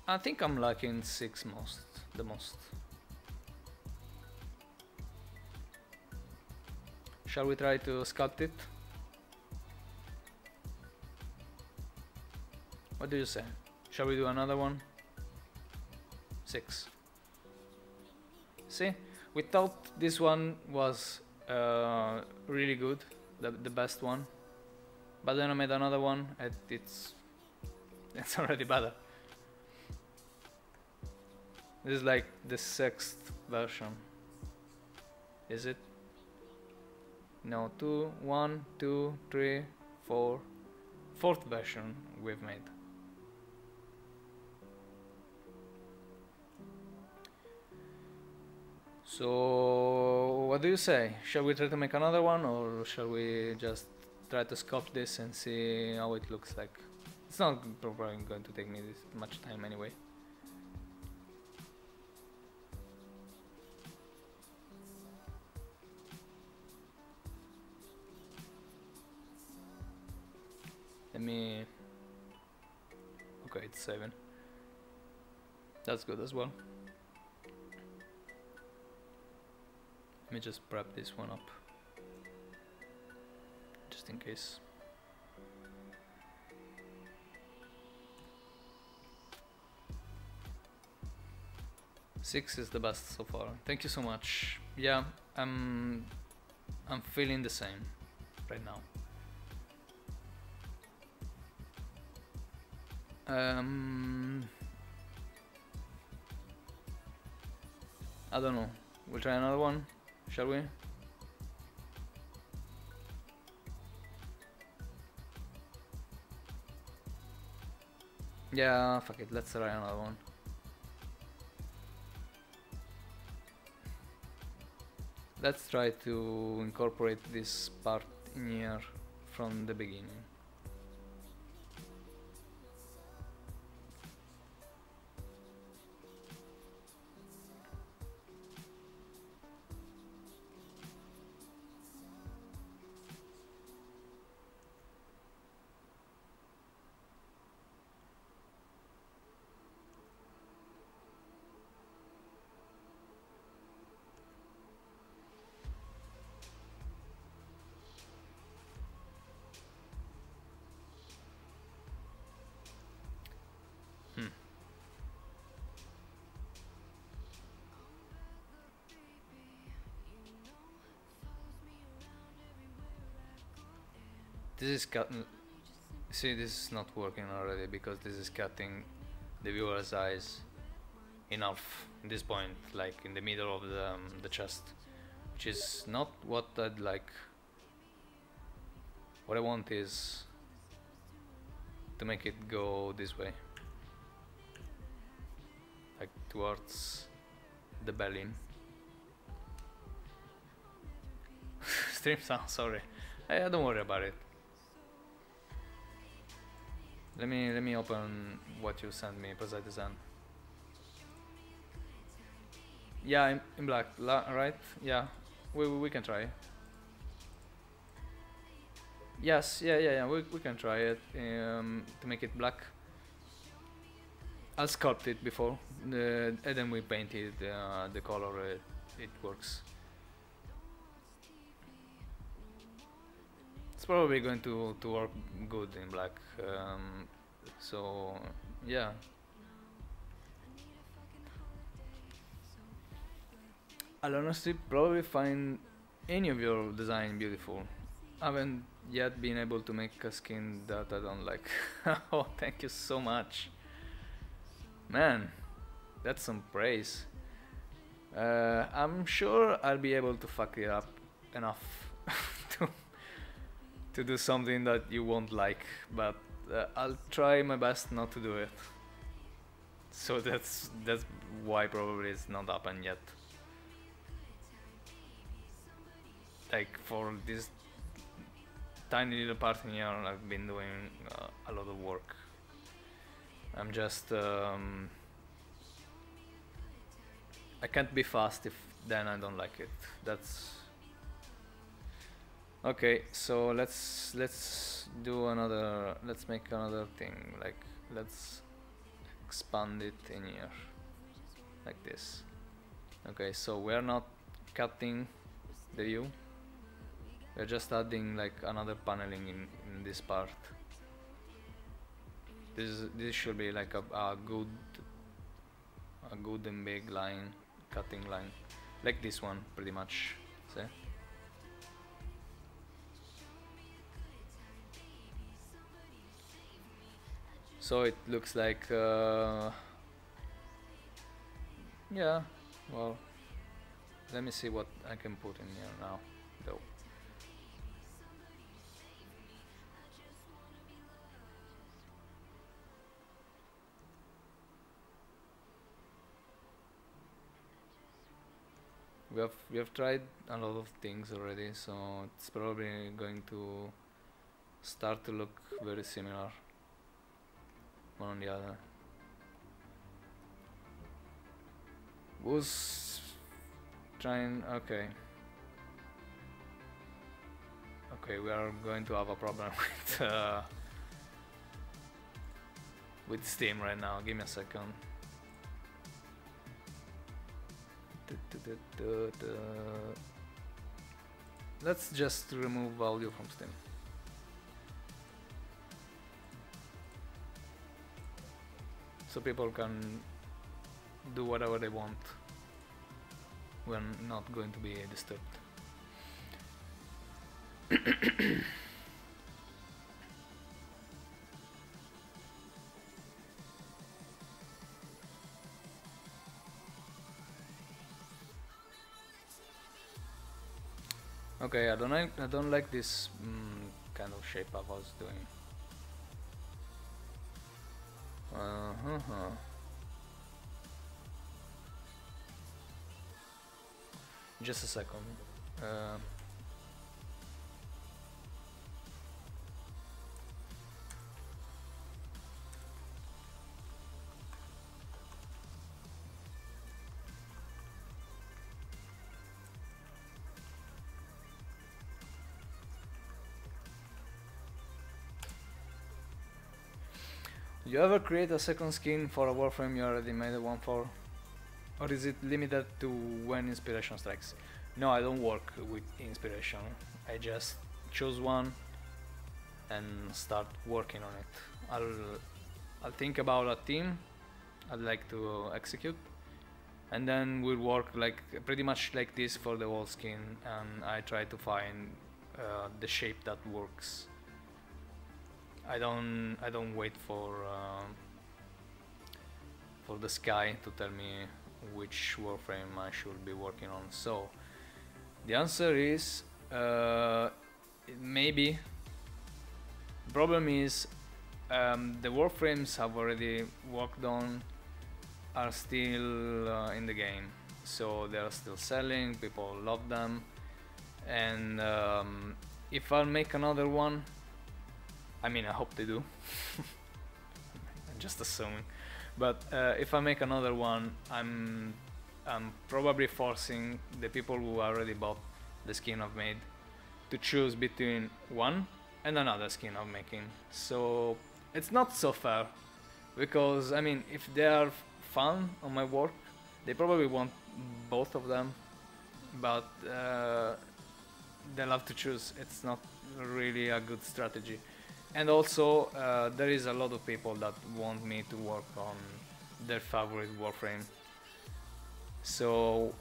A: I think I'm liking 6 the most. Shall we try to sculpt it? What do you say? Shall we do another one? 6. See? We thought this one was really good, the best one. But then I made another one and it's already better. This is like the 6th version. Is it? No, 2, 1, 2, 3, 4. 4th version we've made. So, what do you say? Shall we try to make another one, or shall we just try to sculpt this and see how it looks like? It's not probably going to take me this much time anyway. Let me... Okay, it's 7. That's good as well. Let me just prep this one up, just in case. 6 is the best so far. Thank you so much. Yeah, I'm feeling the same right now. I don't know. We'll try another one, shall we? Yeah, fuck it. Let's try another one. Let's try to incorporate this part in here from the beginning. This is cutting. See, this is not working already because this is cutting the viewer's eyes enough at this point, like in the middle of the chest, which is not what I'd like. What I want is to make it go this way, like towards the belly. Stream sound, sorry. Don't worry about it. Let me open what you sent me, Poseidon. Yeah, in black, right? Yeah, we can try. Yes, yeah. We can try it to make it black. I'll sculpt it before, and then we paint it the color. It works. It's probably going to work good in black. So yeah. I'll honestly probably find any of your design beautiful. I haven't yet been able to make a skin that I don't like. Oh, thank you so much. Man, that's some praise. I'm sure I'll be able to fuck it up enough to do something that you won't like, but I'll try my best not to do it. So that's why probably it's not happened yet. Like for this tiny little part in here, I've been doing a lot of work. I'm just I can't be fast if then I don't like it. That's okay. So let's do another. Let's make another thing. Like let's expand it in here, like this. Okay. So we're not cutting the view. We're just adding like another paneling in this part. This should be like a good and big line, cutting line, like this one, pretty much. See? So it looks like, yeah. Well, let me see what I can put in here now, though. We have tried a lot of things already, so it's probably going to start to look very similar one on the other. Who's trying? Okay, we are going to have a problem with Steam right now. Give me a second. Let's just remove audio from Steam. So people can do whatever they want. We're not going to be disturbed. Okay, I don't like this kind of shape I was doing. Just a second. You ever create a second skin for a warframe you already made one for? Or is it limited to when inspiration strikes? No, I don't work with inspiration. I just choose one and start working on it. I'll think about a theme I'd like to execute, and then we'll work like pretty much like this for the whole skin, and I try to find the shape that works. I don't wait for the sky to tell me which warframe I should be working on. So the answer is maybe. Problem is the warframes I've already worked on are still in the game, so they're still selling, people love them, and if I'll make another one, I mean, I hope they do. I'm just assuming. But if I make another one, I'm probably forcing the people who already bought the skin I've made to choose between one and another skin I'm making. So it's not so fair, because I mean, if they are fun on my work, they probably want both of them, but they'll have to choose. It's not really a good strategy. And also there is a lot of people that want me to work on their favorite warframe. So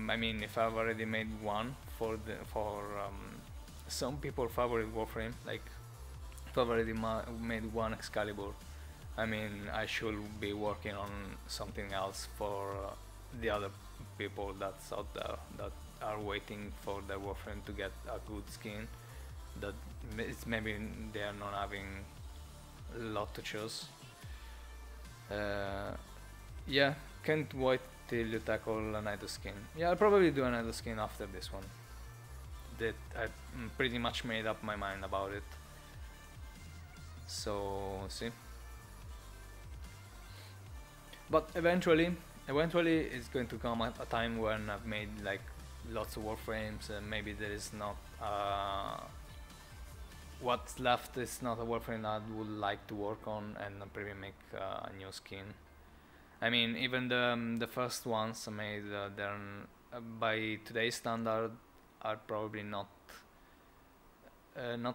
A: I mean, if I've already made one for some people favorite warframe, like if I've already made one Excalibur, I mean, I should be working on something else for the other people that's out there that are waiting for their warframe to get a good skin. That it's maybe they are not having a lot to choose. Yeah, can't wait till you tackle an idle skin. Yeah, I'll probably do an idle skin after this one. That I pretty much made up my mind about it. So see. But eventually it's going to come at a time when I've made like lots of warframes, and maybe there is not what's left is not a warframe I would like to work on, and I'll probably make a new skin. I mean, even the first ones I made, they're by today's standard are probably not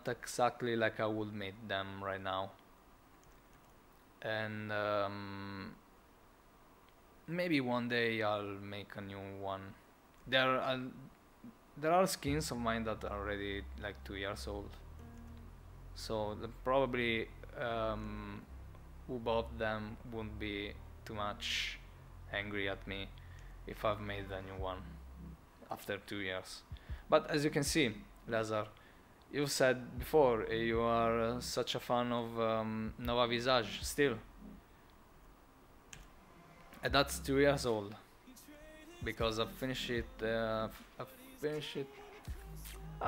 A: exactly like I would make them right now, and maybe one day I'll make a new one. There are skins of mine that are already like 2 years old, so probably who bought them won't be too much angry at me if I've made a new one after 2 years. But as you can see, Lazar, you said before you are such a fan of Nova Visage still, and that's 2 years old, because I've finished it.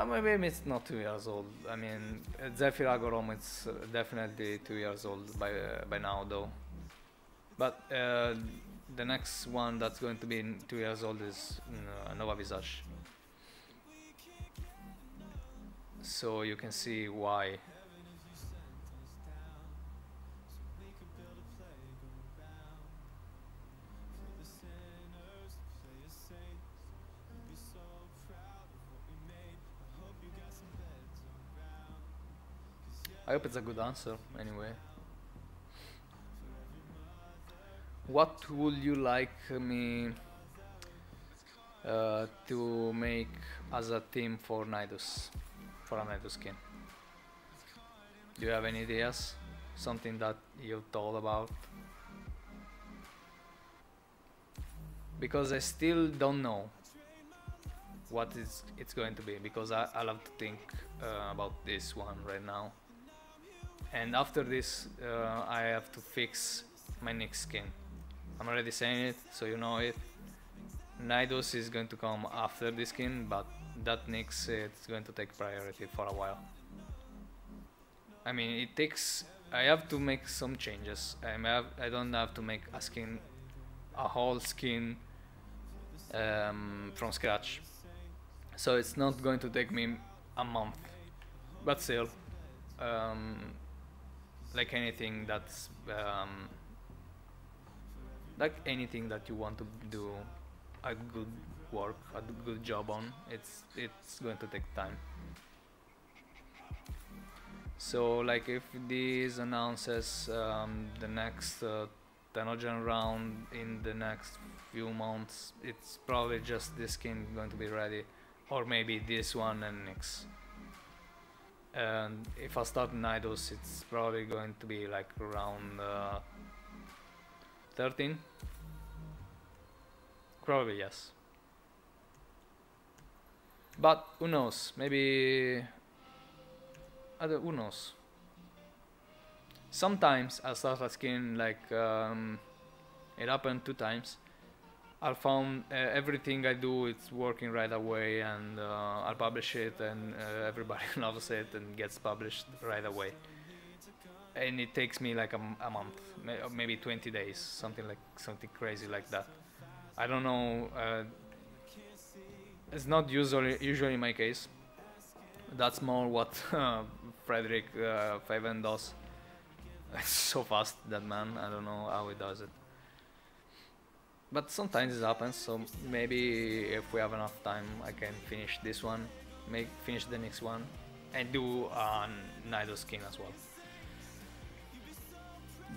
A: Maybe it's not 2 years old. I mean, Zephyr Agorom, it's definitely 2 years old by now, though. But the next one that's going to be 2 years old is Nova Visage. So you can see why. I hope it's a good answer, anyway. What would you like me to make as a theme for Nidus, for a Nidus skin? Do you have any ideas? Something that you thought about? Because I still don't know what it's going to be, because I'll have to think about this one right now. And after this, I have to fix my next skin. I'm already saying it, so you know it. Nidus is going to come after this skin, but that Nyx it's going to take priority for a while. I mean, it takes. I have to make some changes. I don't have to make a skin, a whole skin from scratch. So it's not going to take me a month, but still, like anything that's like anything that you want to do a good work, a good job on, it's going to take time. So like if this announces the next Tenogen round in the next few months, it's probably just this skin going to be ready, or maybe this one and next. And if I start Nidus, it's probably going to be like around 13. Probably yes. But who knows? Maybe who knows? Sometimes I'll start a skin like it happened 2 times. I found everything I do it's working right away, and I'll publish it, and everybody loves it and gets published right away. And it takes me like a month, maybe 20 days, something crazy like that. I don't know. It's not usually my case. That's more what Frederick Faven does. It's so fast, that man. I don't know how he does it. But sometimes it happens, so maybe if we have enough time I can finish this one, finish the next one, and do a Nidus skin as well.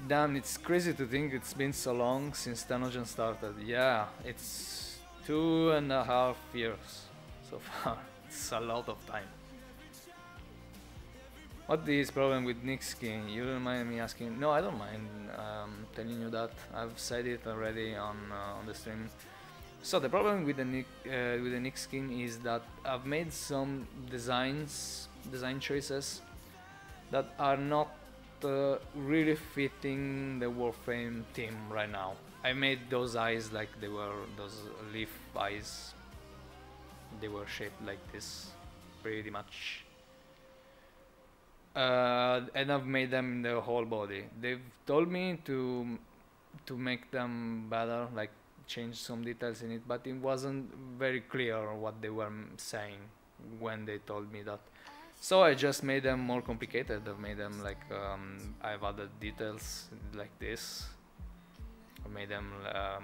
A: Damn, it's crazy to think it's been so long since Tenogen started. Yeah, it's 2.5 years so far. It's a lot of time. What is problem with Nyx skin? You don't mind me asking? No, I don't mind telling you that. I've said it already on the stream. So the problem with the Nyx skin is that I've made some design choices that are not really fitting the Warframe theme right now. I made those eyes like they were those leaf eyes. They were shaped like this, pretty much. And I've made them in the whole body. They've told me to make them better, like change some details in it, but it wasn't very clear what they were saying when they told me that. So I just made them more complicated. I've made them like I've added details like this. I made them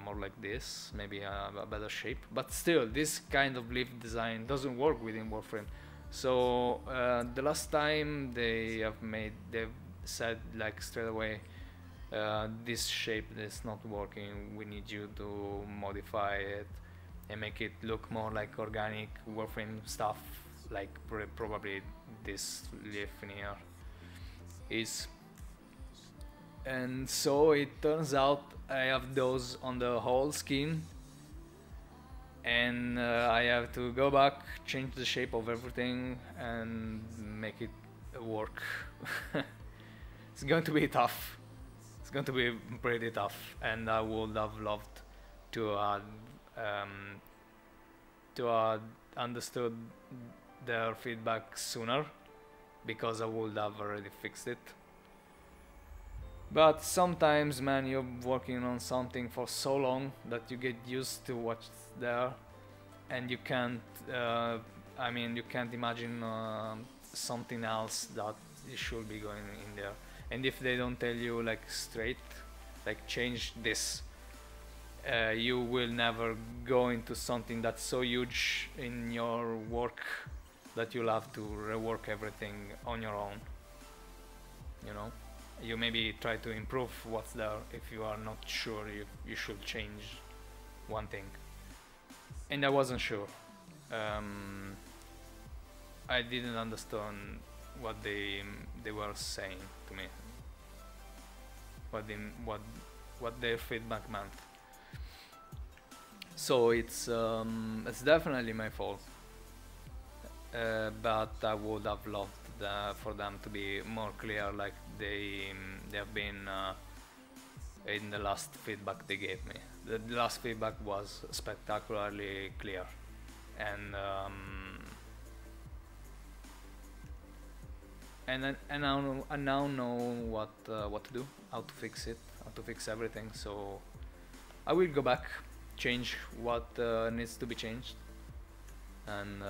A: more like this, maybe a better shape. But still, this kind of leaf design doesn't work within Warframe. So the last time they've said like straight away, this shape is not working. We need you to modify it and make it look more like organic Warframe stuff, like probably this leaf in here is. And so it turns out I have those on the whole skin, and I have to go back, change the shape of everything and make it work. It's going to be tough. It's going to be pretty tough, and I would have loved to understood their feedback sooner, because I would have already fixed it. But sometimes, man, you're working on something for so long that you get used to what's there, and you can't I mean, you can't imagine something else that it should be going in there. And if they don't tell you like straight, like change this, you will never go into something that's so huge in your work that you'll have to rework everything on your own, you know? You maybe try to improve what's there if you are not sure you should change one thing. And I wasn't sure. Um, I didn't understand what they were saying to me. What they, what what their feedback meant. So it's definitely my fault. But I would have loved for them to be more clear, like they have been in the last feedback they gave me. The last feedback was spectacularly clear, and I now know what to do, how to fix it, how to fix everything. So I will go back, change what needs to be changed, and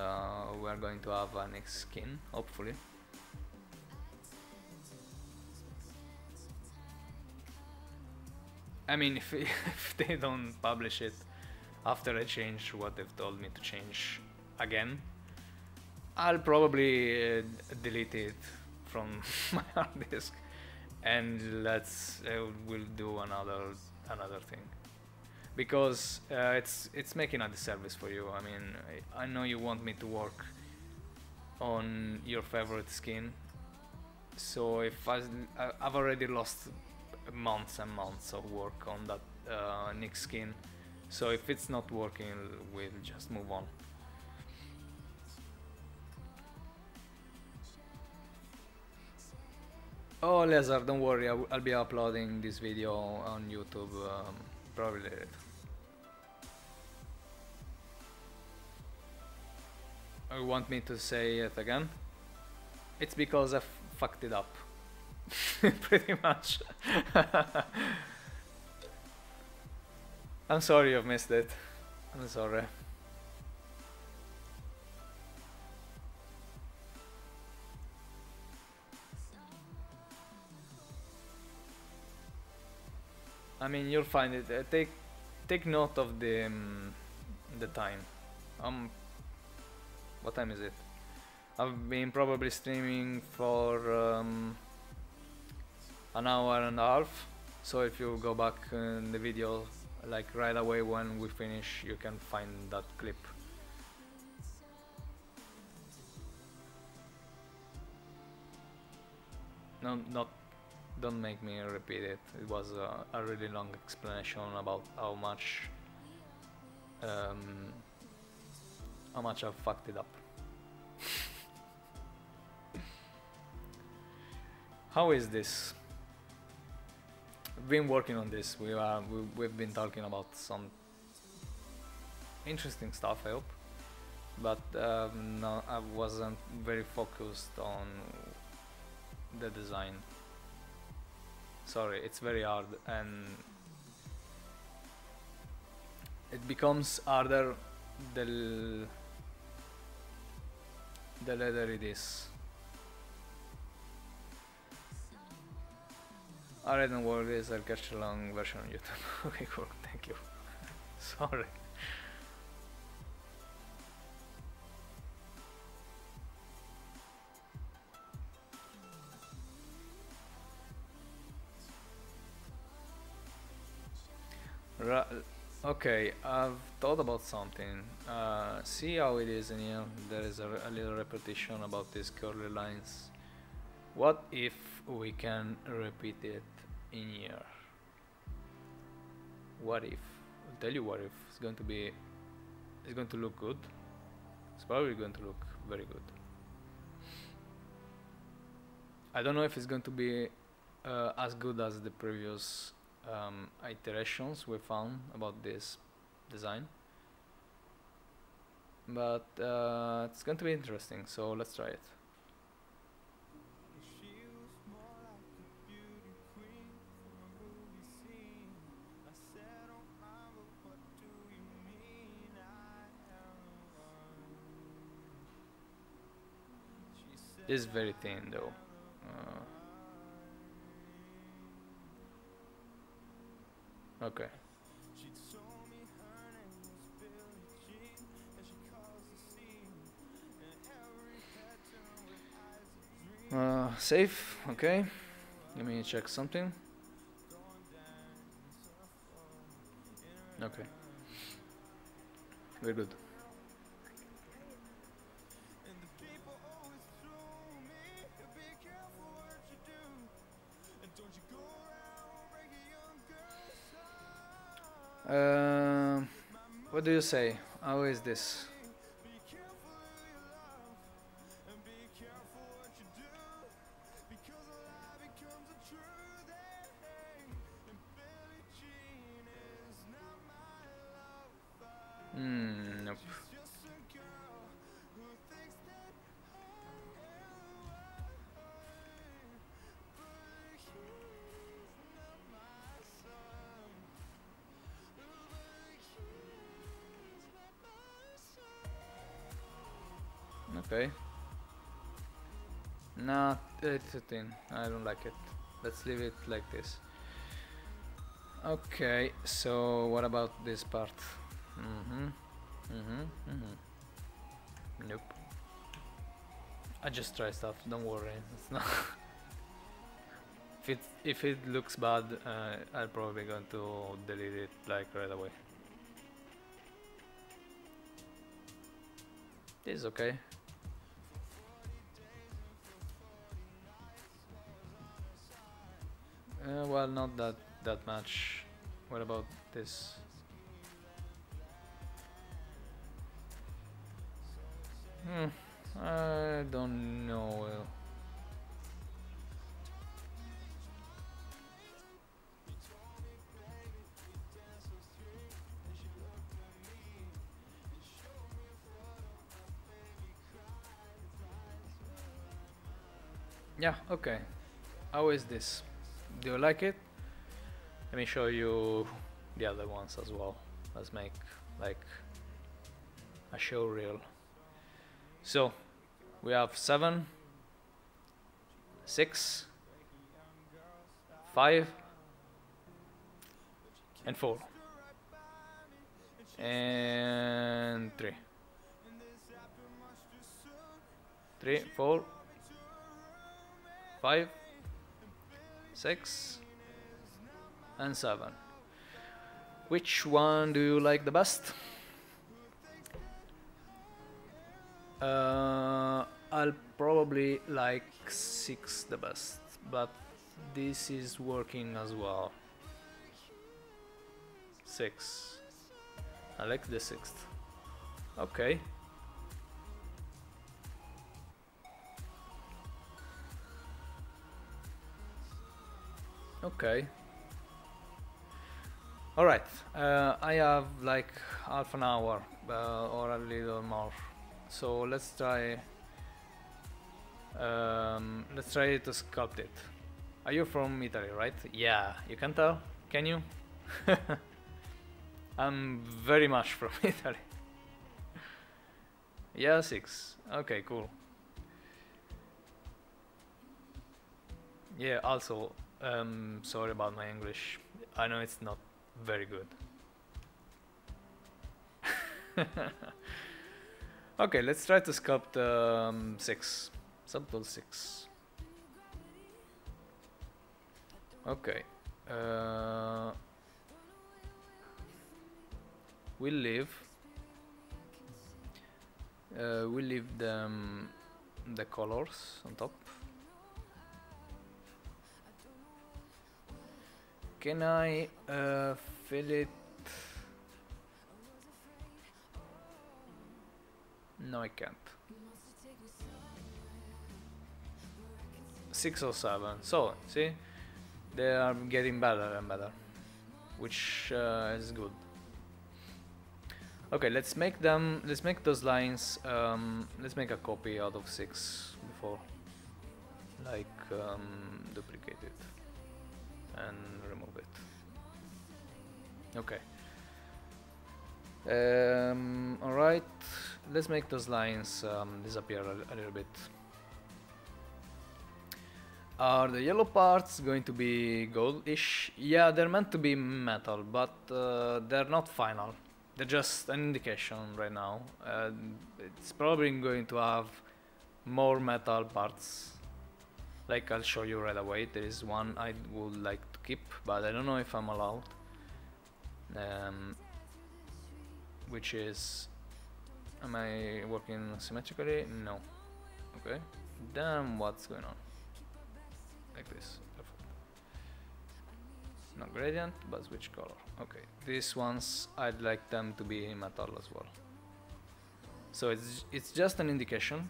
A: we are going to have a next skin, hopefully. I mean, if if they don't publish it after I change what they've told me to change again, I'll probably delete it from my hard disk, and we'll do another thing, because it's making a disservice for you. I mean, I know you want me to work on your favorite skin, so if I've already lost months and months of work on that Nick skin, so if it's not working, we'll just move on. Oh, Lazar, don't worry, I'll be uploading this video on YouTube probably later. You want me to say it again? It's because I fucked it up. Pretty much. I'm sorry you've missed it. I'm sorry. I mean, you'll find it. Take note of the time. What time is it? I've been probably streaming for an hour and a half. So if you go back in the video, like right away when we finish, you can find that clip. No, don't make me repeat it. It was a really long explanation about how much I fucked it up. How is this? We've been working on this. We've been talking about some interesting stuff, I hope, but no, I wasn't very focused on the design. Sorry, it's very hard, and it becomes harder the later it is. Alright, don't worry, I'll catch a long version on YouTube. Okay, cool, thank you. Sorry. Okay, I've thought about something. See how it is in here? There is a little repetition about these curly lines. What if we can repeat it in here? What if? I'll tell you what if. It's going to look good. It's probably going to look very good. I don't know if it's going to be as good as the previous iterations we found about this design, but it's going to be interesting, so let's try it. This is very thin though. Okay. Save, okay. Let me check something. Okay. Very good. What do you say? How is this? Nope. Okay. Nah, it's a thing. I don't like it. Let's leave it like this. Okay, so what about this part? Nope. I just try stuff, don't worry. It's not if it looks bad, I'm probably going to delete it like right away. This is okay. Well, not that much. What about this? I don't know. Yeah, okay. How is this? Do you like it? Let me show you the other ones as well. Let's make like a show reel. So we have 7, 6, 5, and 4, and 3, 3, 4, 5, 6, and 7. Which one do you like the best? I'll probably like 6 the best, but this is working as well. 6. I like the 6th. Okay. Okay. Alright, I have like half an hour or a little more, so let's try to sculpt it. Are you from Italy, right? Yeah, you can tell, can you? I'm very much from Italy. Yeah, 6. Okay, cool. Yeah, also, sorry about my English. I know it's not very good. Okay, let's try to sculpt 6. Subtool 6. Okay. We'll leave the colors on top. Can I fill it? No, I can't. 6 or 7. So, see, they are getting better and better, which is good. Okay, let's make them. Let's make those lines. Let's make a copy out of 6 before, like duplicate it and remove it. Okay. Alright, let's make those lines disappear a little bit. Are the yellow parts going to be goldish? Yeah, they're meant to be metal, but they're not final. They're just an indication right now. It's probably going to have more metal parts Like, I'll show you right away. There is one I would like to keep, but I don't know if I'm allowed. Which is, am I working symmetrically? No. Okay. Then what's going on? Like this. Perfect. No gradient, but switch color. Okay. These ones, I'd like them to be metal as well. So it's just an indication.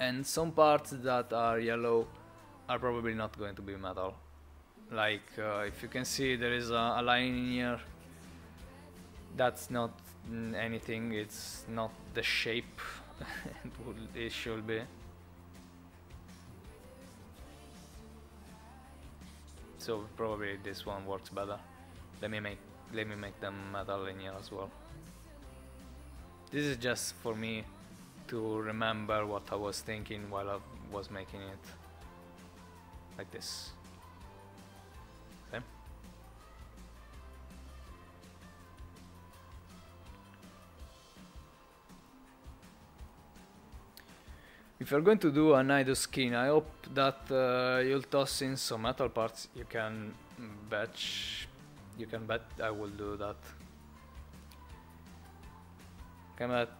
A: And some parts that are yellow are probably not going to be metal. Like, if you can see, there is a line in here. That's not anything, it's not the shape it should be. So probably this one works better. Let me make them metal in here as well. This is just for me to remember what I was thinking while I was making it. Like this. Okay. If you're going to do a Nido skin, I hope that you'll toss in some metal parts. You can bet I will do that. Come at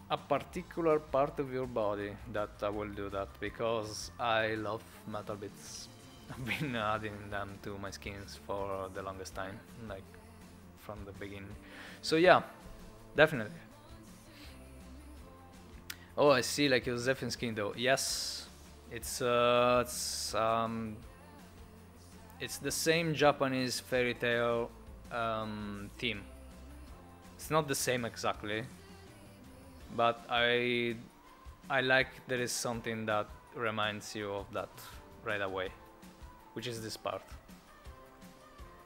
A: a particular part of your body that I will do that, because I love metal bits. I've been adding them to my skins for the longest time, like from the beginning. So yeah, definitely. Oh, I see, like your Zephyr skin though. Yes, it's the same Japanese fairy tale theme. It's not the same exactly, but I like there is something that reminds you of that right away, which is this part.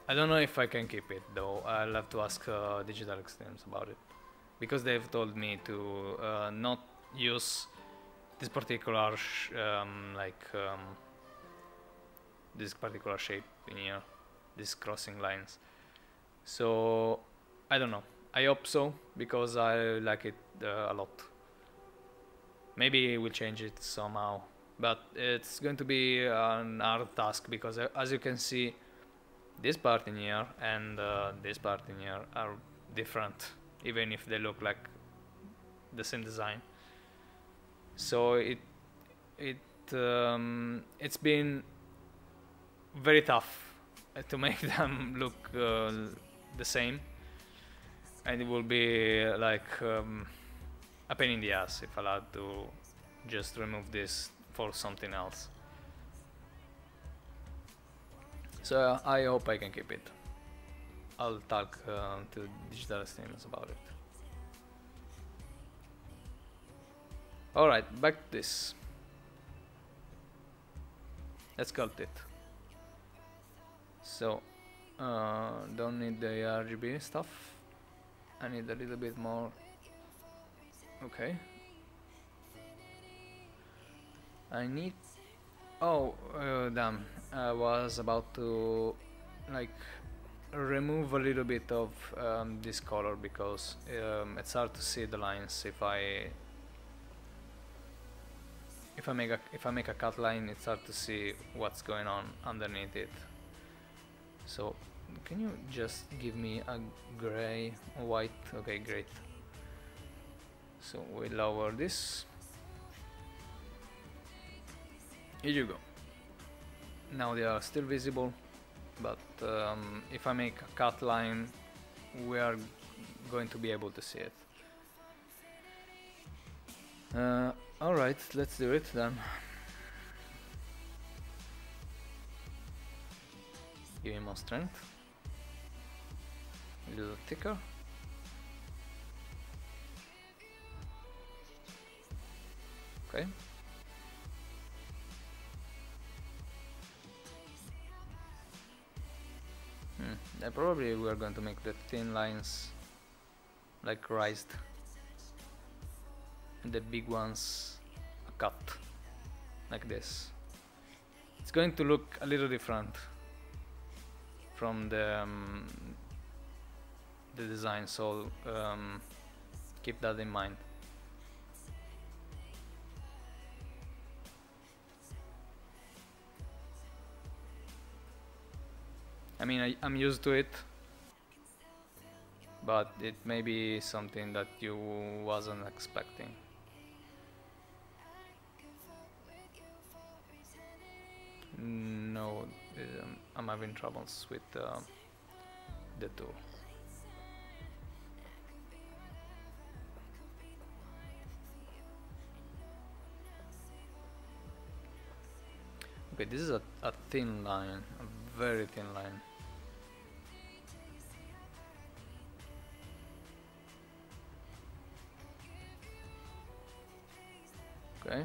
A: I don't know if I can keep it though. I'll have to ask Digital Extremes about it, because they've told me to not use this particular this particular shape in here, these crossing lines. So I don't know. I hope so, because I like it a lot. Maybe we'll change it somehow, but it's going to be an hard task, because as you can see, this part in here and this part in here are different, even if they look like the same design. So it's been very tough to make them look the same, and it will be like a pain in the ass if allowed to just remove this for something else. So I hope I can keep it. I'll talk to Digital Streamers about it. Alright, back to this. Let's sculpt it. So, don't need the RGB stuff. I need a little bit more. Okay. I need. Oh, damn! I was about to like remove a little bit of this color, because it's hard to see the lines if I make a cut line. It's hard to see what's going on underneath it. So can you just give me a gray, white? Okay, great. So we lower this. Here you go. Now they are still visible, but if I make a cut line, we are going to be able to see it. Alright, let's do it then. Give me more strength. A little thicker. Okay. Probably we are going to make the thin lines like raised, and the big ones a cut like this. It's going to look a little different from the design, so keep that in mind. I mean, I'm used to it, but it may be something that you wasn't expecting. No, I'm having troubles with the tool. Okay, this is a thin line, a very thin line. Okay.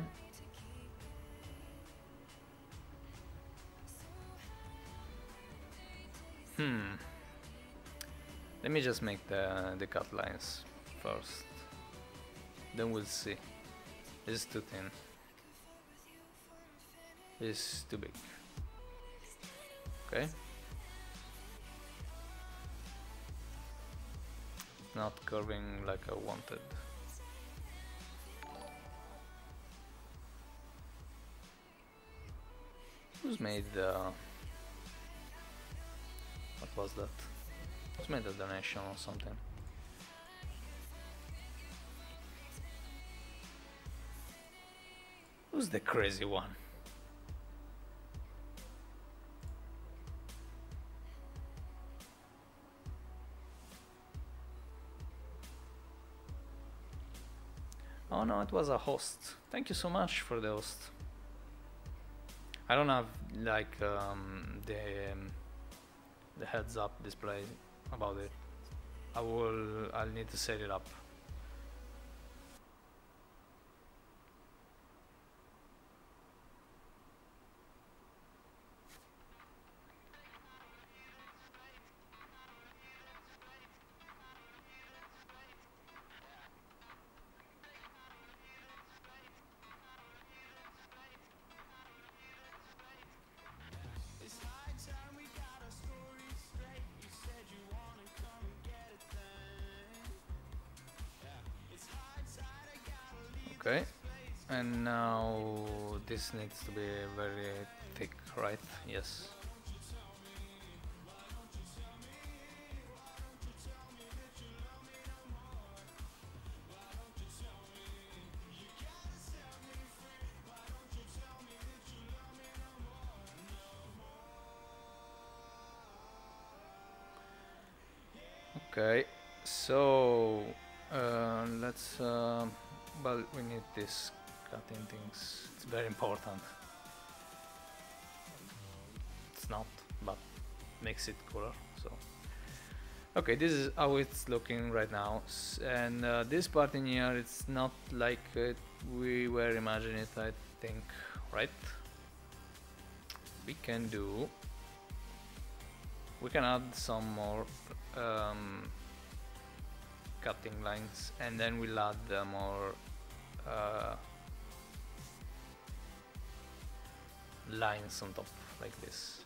A: Let me just make the cut lines first. Then we'll see. This is too thin. This is too big. Okay. Not curving like I wanted. Who's made what was that? Who's made a donation or something? Who's the crazy one? Oh no, it was a host. Thank you so much for the host. I don't have like the heads up display about it. I'll need to set it up. Okay, and now this needs to be very thick, right? Yes. Okay, so let's well, we need this cutting things. It's very important. It's not, but makes it cooler. So okay, this is how it's looking right now, and this part in here, it's not like we were imagining it, I think, right? We can add some more cutting lines, and then we'll add more lines on top, like this.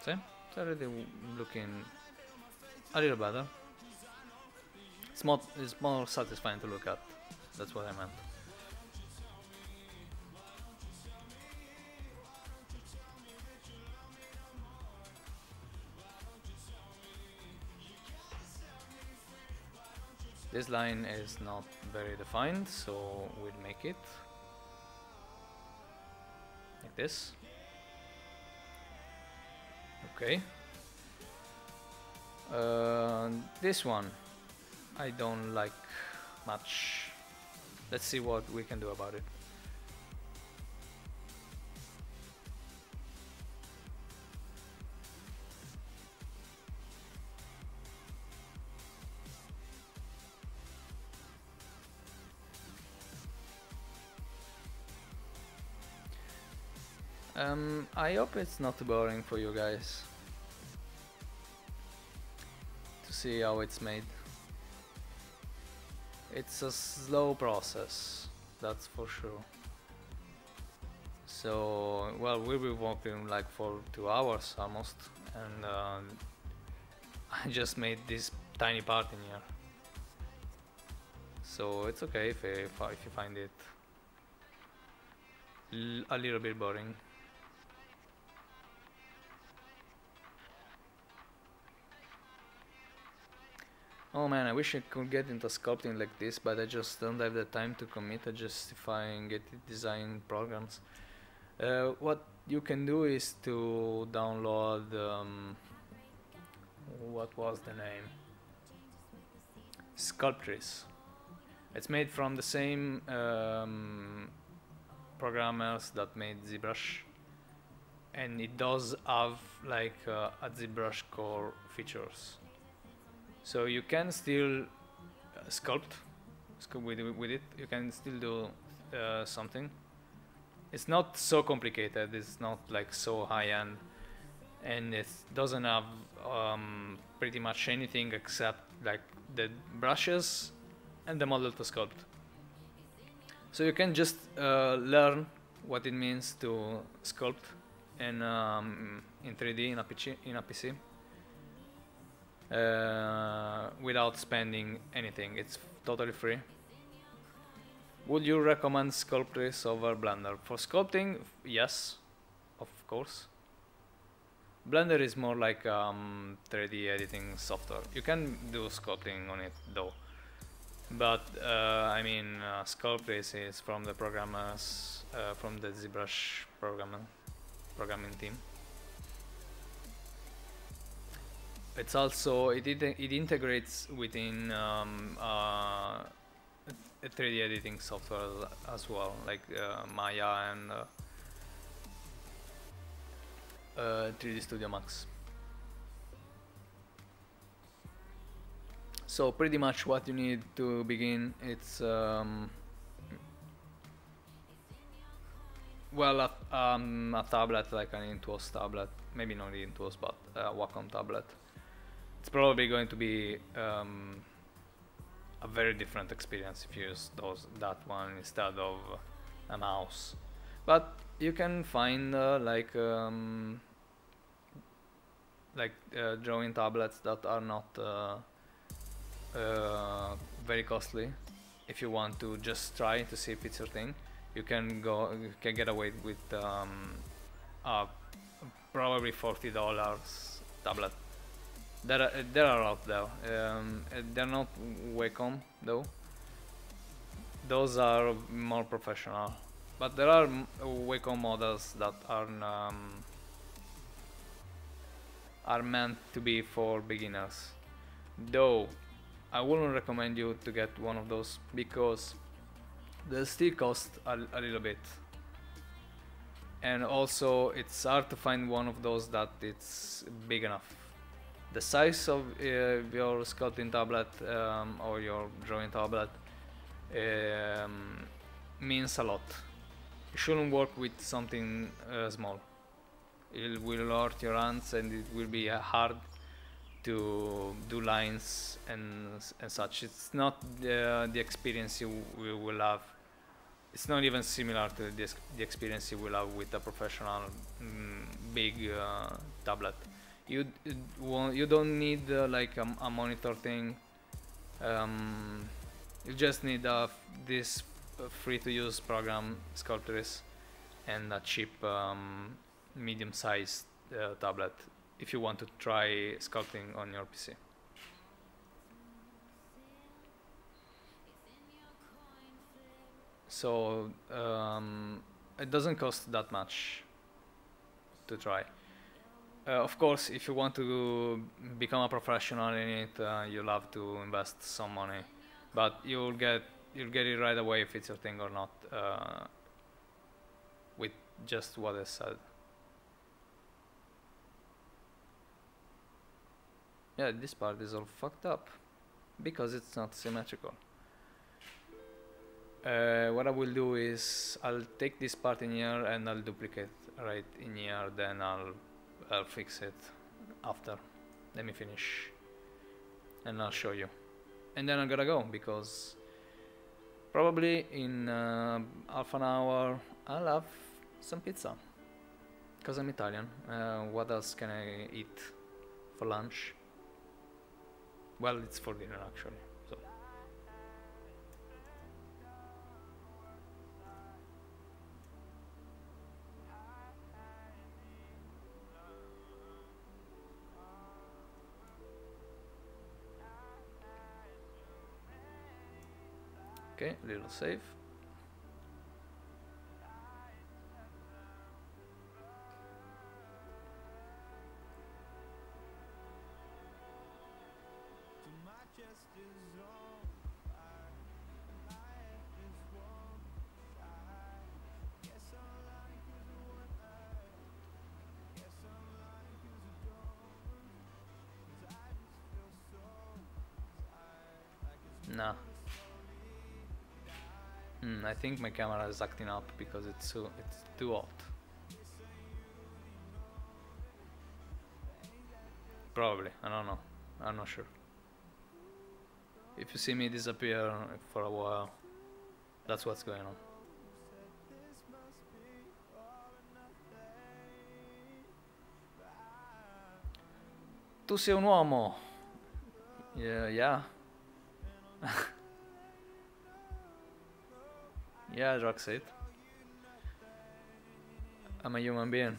A: See? It's already looking a little better. It's more satisfying to look at. That's what I meant. This line is not very defined, so we'll make it like this. Okay. This one I don't like much. Let's see what we can do about it. I hope it's not too boring for you guys to see how it's made. It's a slow process, that's for sure. So, well, we'll be working like for 2 hours almost, and I just made this tiny part in here. So it's okay if you find it a little bit boring. Oh man, I wish I could get into sculpting like this, but I just don't have the time to commit to justifying it design programs. What you can do is to download what was the name? Sculptris. It's made from the same programmers that made ZBrush, and it does have like a ZBrush core features. So you can still sculpt with it. You can still do something. It's not so complicated. It's not like so high-end, and it doesn't have pretty much anything except like the brushes and the model to sculpt. So you can just learn what it means to sculpt in 3D in a PC. Without spending anything. It's totally free. Would you recommend Sculptris over Blender? For sculpting, yes, of course. Blender is more like 3D editing software. You can do sculpting on it though. But I mean, Sculptris is from the programmers, from the ZBrush programming team. It's also it integrates within a 3D editing software as well, like Maya and 3D Studio Max. So pretty much what you need to begin, it's well, a tablet, like an Intuos tablet, maybe not the Intuos, but a Wacom tablet. It's probably going to be a very different experience if you use that one instead of a mouse. But you can find drawing tablets that are not very costly. If you want to just try to see if it's your thing, you can get away with a probably $40 tablet. There are out there. They're not Wacom though. Those are more professional. But there are Wacom models that are meant to be for beginners. Though I wouldn't recommend you to get one of those because they still cost a little bit. And also it's hard to find one of those that it's big enough. The size of your sculpting tablet or your drawing tablet means a lot. You shouldn't work with something small. It will hurt your hands and it will be hard to do lines and such. It's not the experience you will have. It's not even similar to the experience you will have with a professional big tablet. You don't need like a monitor thing. You just need this free-to-use program, Sculptris, and a cheap medium-sized tablet if you want to try sculpting on your PC. So it doesn't cost that much to try. Of course, if you want to become a professional in it, you'll have to invest some money, but you'll get it right away if it's your thing or not, with just what I said. Yeah, this part is all fucked up because it's not symmetrical. What I will do is I'll take this part in here and I'll duplicate right in here, then I'll fix it after. Let me finish and I'll show you, and then I'm gonna go because probably in half an hour I'll have some pizza because I'm Italian. What else can I eat for lunch? Well, it's for dinner actually. So Okay, little save. Nah. I think my camera is acting up because it's too hot. Probably, I don't know. I'm not sure. If you see me disappear for a while, that's what's going on. Tu sei un uomo. Yeah, yeah. Yeah, Droxit. I'm a human being.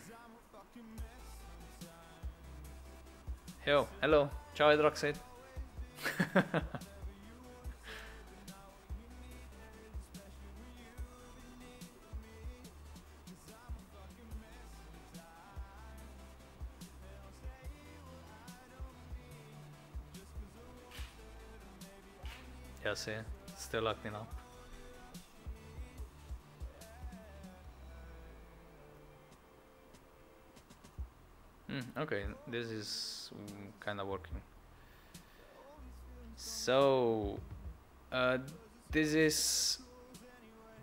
A: Yo, hello. Ciao, Droxit. Yeah, see, still acting up. Okay, this is kind of working. So, this is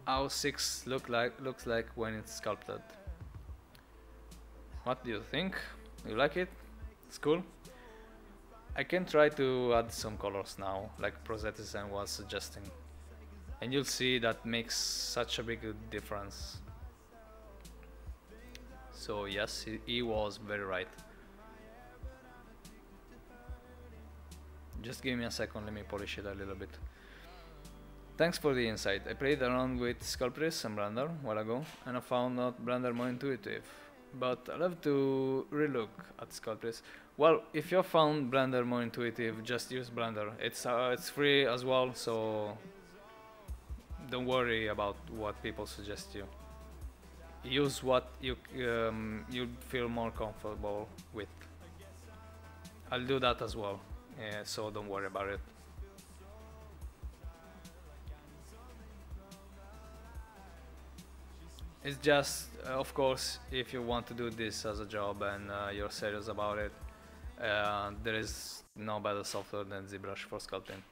A: how 6 looks like when it's sculpted. What do you think? You like it? It's cool. I can try to add some colors now, like Prosetizen was suggesting, and you'll see that makes such a big difference. So yes, he was very right. Just give me a second, let me polish it a little bit. Thanks for the insight. I played around with Sculptris and Blender a while ago, and I found out Blender more intuitive. But I'll have to relook at Sculptris. Well, if you found Blender more intuitive, just use Blender. It's free as well, so don't worry about what people suggest you. Use what you feel more comfortable with. I'll do that as well, so don't worry about it. It's just, of course, if you want to do this as a job and you're serious about it, there is no better software than ZBrush for sculpting.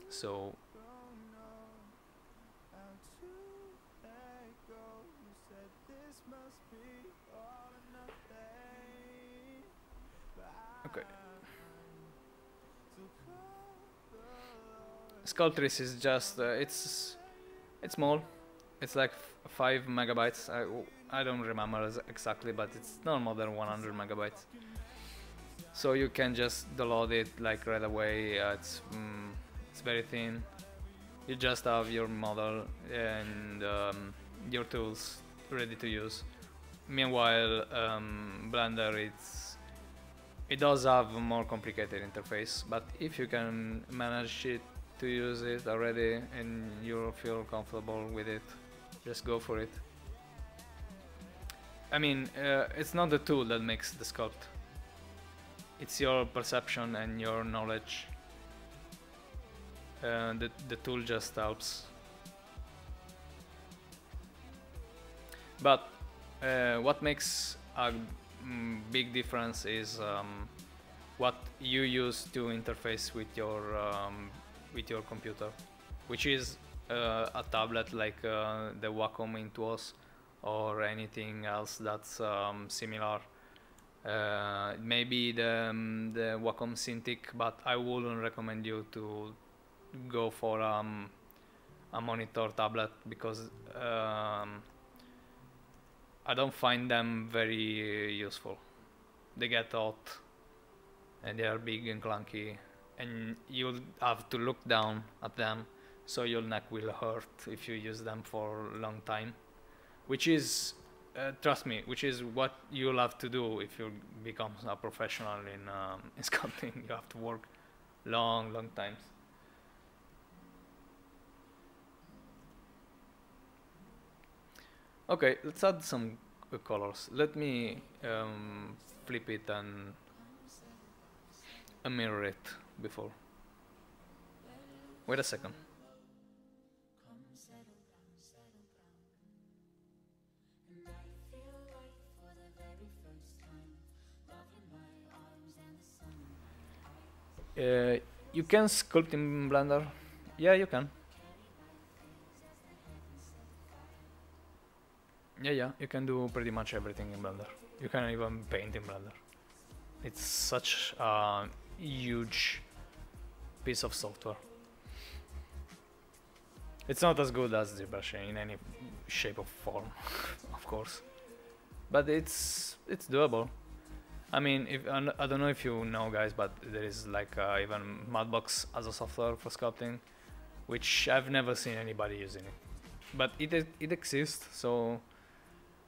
A: So okay. Sculptris is just it's small. It's like 5 megabytes. I don't remember exactly, but it's not more than 100 megabytes. So you can just download it like right away. It's very thin. You just have your model and your tools ready to use. Meanwhile, Blender it does have a more complicated interface, but if you can manage it to use it already and you feel comfortable with it, just go for it. I mean, it's not the tool that makes the sculpt. It's your perception and your knowledge. The tool just helps. But what makes a big difference is what you use to interface with your computer, which is a tablet like the Wacom Intuos or anything else that's similar. Maybe the Wacom Cintiq, but I wouldn't recommend you to go for a monitor tablet because I don't find them very useful. They get hot and they are big and clunky, and you'll have to look down at them, so your neck will hurt if you use them for a long time, which is trust me, which is what you'll have to do if you become a professional in sculpting. You have to work long times. Okay, let's add some colors. Let me flip it and mirror it before. Wait a second. You can sculpt in Blender. Yeah, you can. Yeah, you can do pretty much everything in Blender. You can even paint in Blender. It's such a huge piece of software. It's not as good as ZBrush in any shape or form, of course, but it's doable. I mean, I don't know if you know, guys, but there is like even Mudbox as a software for sculpting, which I've never seen anybody using it, but it exists, so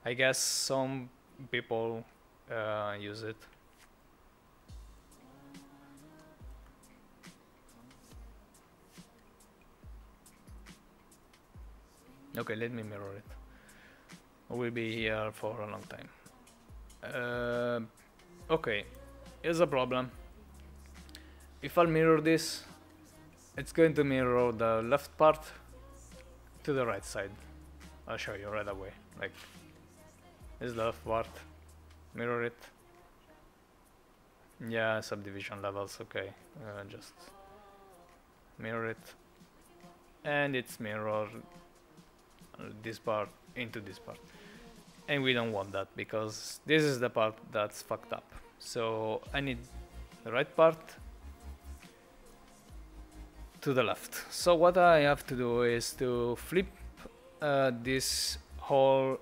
A: I guess some people use it. Okay, let me mirror it. We'll be here for a long time. Okay, here's a problem. If I'll mirror this, it's going to mirror the left part to the right side. I'll show you right away. Like, this left part, mirror it. Yeah, subdivision levels, okay. Just mirror it. And it's mirrored this part into this part. And we don't want that because this is the part that's fucked up. So I need the right part to the left. So what I have to do is to flip this whole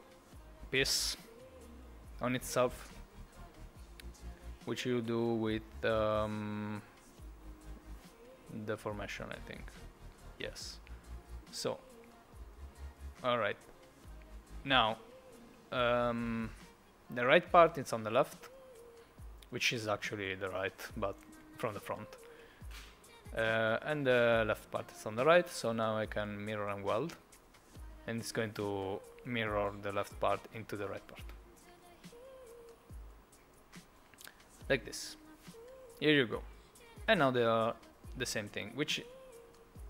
A: piece on itself, which you do with deformation, I think. Yes. So, all right. Now, the right part is on the left, which is actually the right, but from the front. And the left part is on the right, so now I can mirror and weld, and it's going to mirror the left part into the right part. Like this. Here you go. And now they are the same thing, which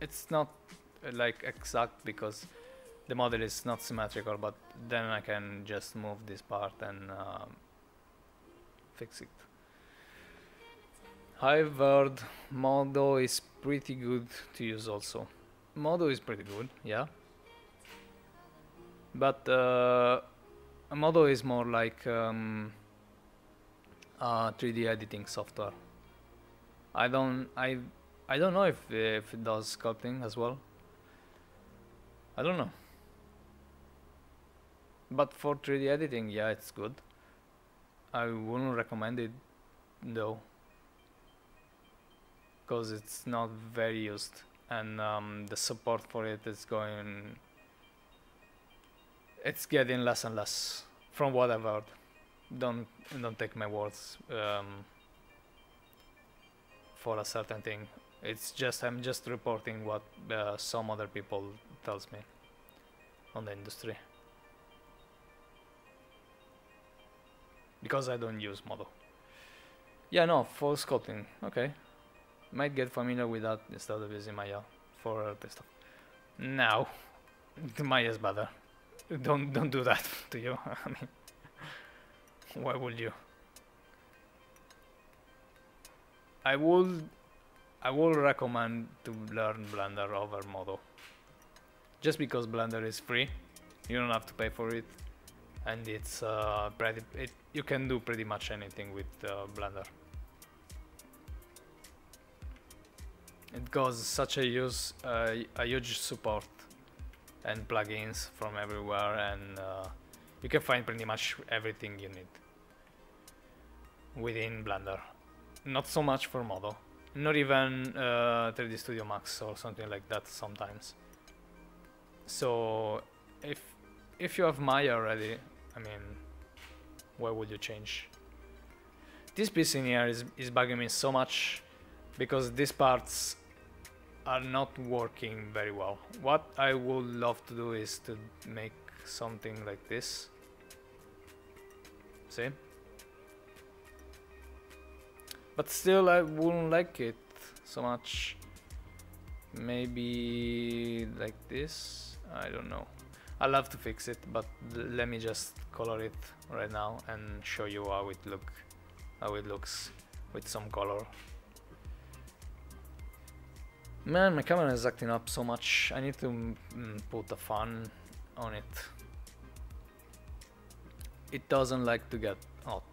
A: it's not like exact because the model is not symmetrical, but then I can just move this part and fix it. I've heard Modo is pretty good to use also. Modo is pretty good, yeah. But Modo is more like 3D editing software. I don't know if it does sculpting as well. I don't know. But for 3D editing, yeah, it's good. I wouldn't recommend it though, because it's not very used, and the support for it is it's getting less and less from what I've heard. Don't take my words for a certain thing. It's just I'm just reporting what some other people tells me on the industry, because I don't use Modo. Yeah, no, for sculpting, okay. Might get familiar with that instead of using Maya for this stuff. Now, Maya is better. Don't do that to you. I mean, why would you? I would recommend to learn Blender over Modo. Just because Blender is free, you don't have to pay for it, and it's you can do pretty much anything with Blender. It goes such a huge support and plugins from everywhere, and you can find pretty much everything you need within Blender. Not so much for Modo, not even 3D Studio Max or something like that sometimes. So if you have Maya already, I mean, why would you change? This piece in here is bugging me so much because these parts are not working very well. What I would love to do is to make something like this. See? But still I wouldn't like it so much. Maybe like this? I don't know. I'll have to fix it, but let me just color it right now and show you how it looks with some color. Man, my camera is acting up so much. I need to put a fan on it. It doesn't like to get hot.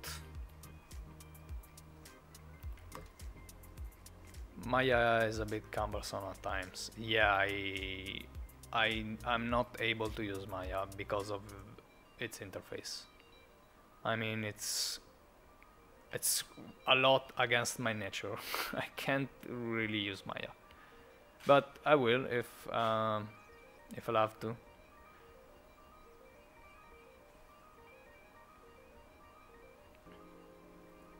A: Maya is a bit cumbersome at times. Yeah, I'm not able to use Maya because of its interface. I mean, it's a lot against my nature. I can't really use Maya, but I will if I'll have to.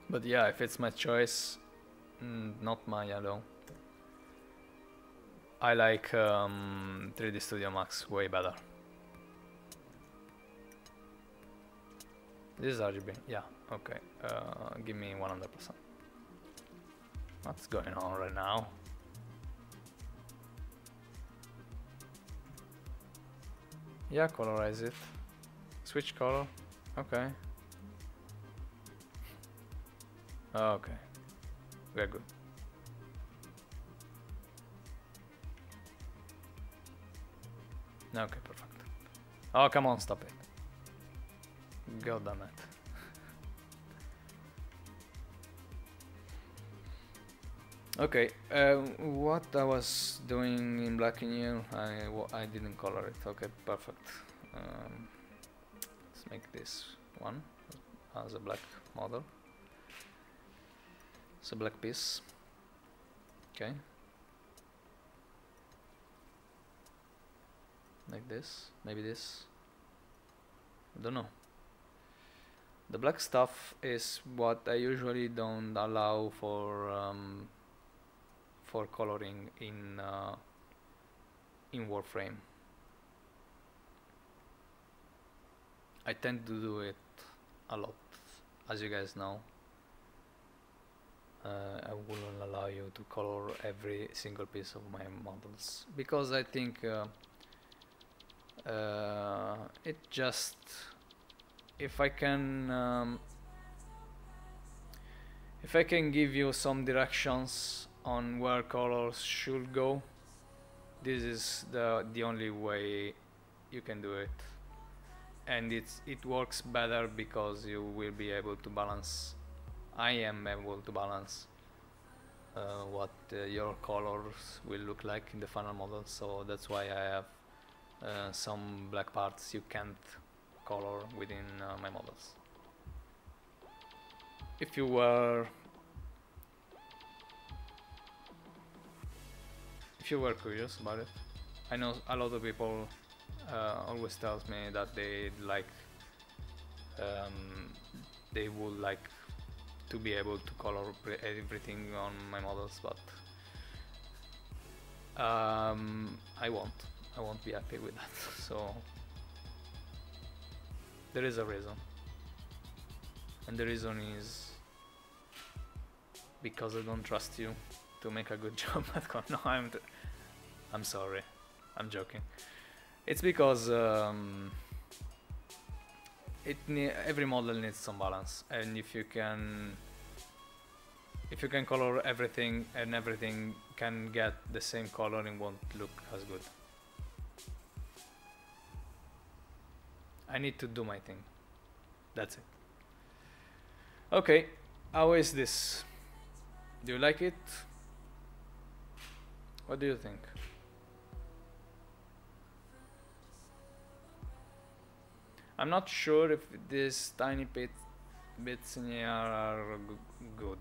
A: But yeah, if it's my choice, not Maya though. I like 3D Studio Max way better. This is RGB, yeah, okay. Give me 100%. What's going on right now? Yeah, colorize it. Switch color, okay. Okay, we're good. Okay, perfect. Oh, come on, stop it. God damn it. Okay, what I was doing in black and yellow, I didn't color it. Okay, perfect. Let's make this one as a black model. It's a black piece. Okay. Like this, maybe this. I don't know. The black stuff is what I usually don't allow for coloring in Warframe. I tend to do it a lot, as you guys know. I wouldn't allow you to color every single piece of my models because I think it just, if I can give you some directions on where colors should go, this is the only way you can do it, and it works better because you will be able to balance. I am able to balance what your colors will look like in the final model, so that's why I have some black parts you can't color within my models. If you were curious about it, I know a lot of people always tells me that they would like to be able to color everything on my models, but I won't be happy with that. So there is a reason, and the reason is because I don't trust you to make a good job at color. No, I'm sorry, I'm joking. It's because every model needs some balance, and if you can color everything and everything can get the same color, it won't look as good. I need to do my thing. That's it. Okay, how is this? Do you like it? What do you think? I'm not sure if these tiny bits in here are good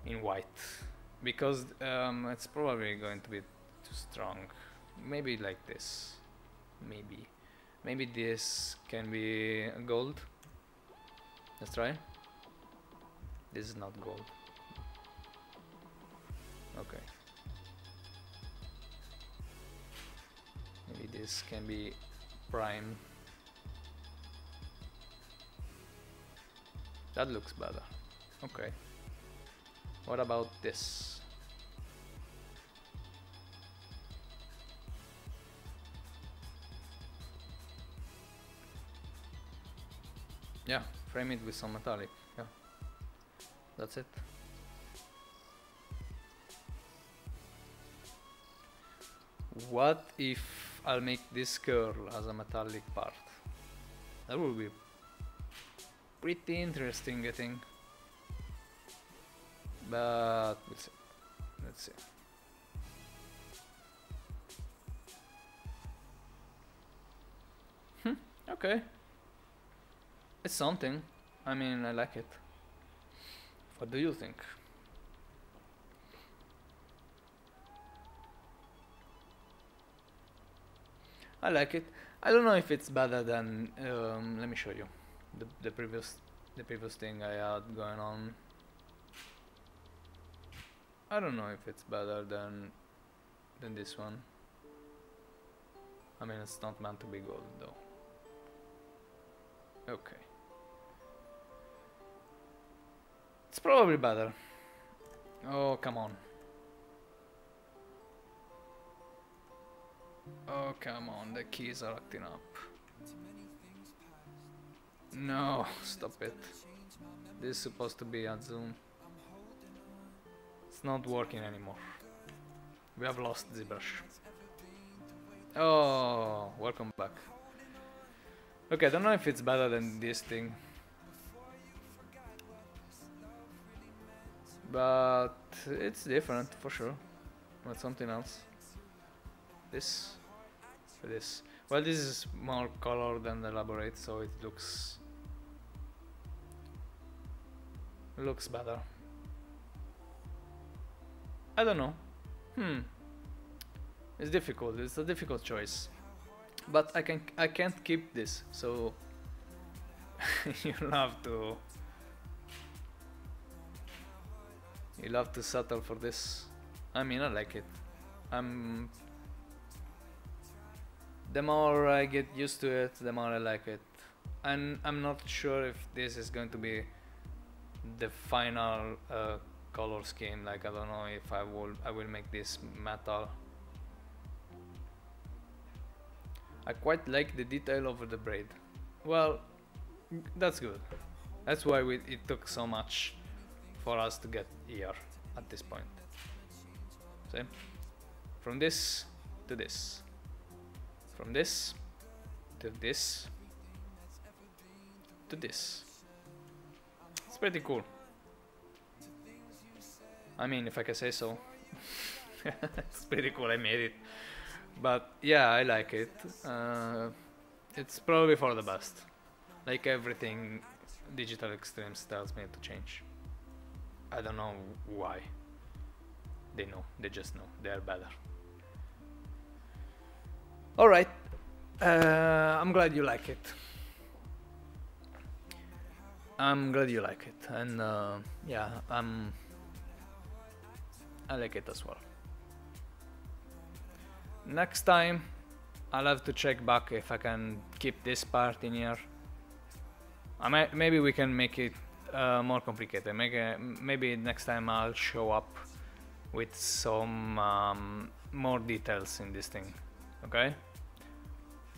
A: in white, because it's probably going to be too strong. Maybe like this. Maybe this can be gold. Let's try. This is not gold. Okay. Maybe this can be prime. That looks better. Okay. What about this? Yeah, frame it with some metallic. Yeah. That's it. What if I'll make this girl as a metallic part? That would be pretty interesting, I think. But we'll see. Let's see. Okay. It's something. I mean, I like it. What do you think? I like it. I don't know if it's better than. Let me show you the previous thing I had going on. I don't know if it's better than this one. I mean, it's not meant to be gold though. Okay. It's probably better. Oh, come on. Oh, come on, the keys are acting up. No, stop it. This is supposed to be at zoom. It's not working anymore. We have lost ZBrush. Oh, welcome back. Okay, I don't know if it's better than this thing. But it's different for sure. But something else. This. This. Well, this is more colored and elaborate, so it looks better. I don't know. It's difficult. It's a difficult choice. But I can't keep this, so you'll have to settle for this. I mean, I like it. The more I get used to it, the more I like it. And I'm not sure if this is going to be the final color scheme. Like, I don't know if I will make this metal. I quite like the detail over the braid. Well, that's good. That's why it took so much for us to get here at this point. See? From this to this. From this to this to this. It's pretty cool. I mean, if I can say so. It's pretty cool, I made it. But yeah, I like it. It's probably for the best. Like everything Digital Extremes tells me to change. I don't know why. They know, they just know, they are better. Alright, I'm glad you like it. I'm glad you like it, and yeah, I like it as well. Next time, I'll have to check back if I can keep this part in here. Maybe we can make it more complicated. Maybe next time I'll show up with some more details in this thing, okay?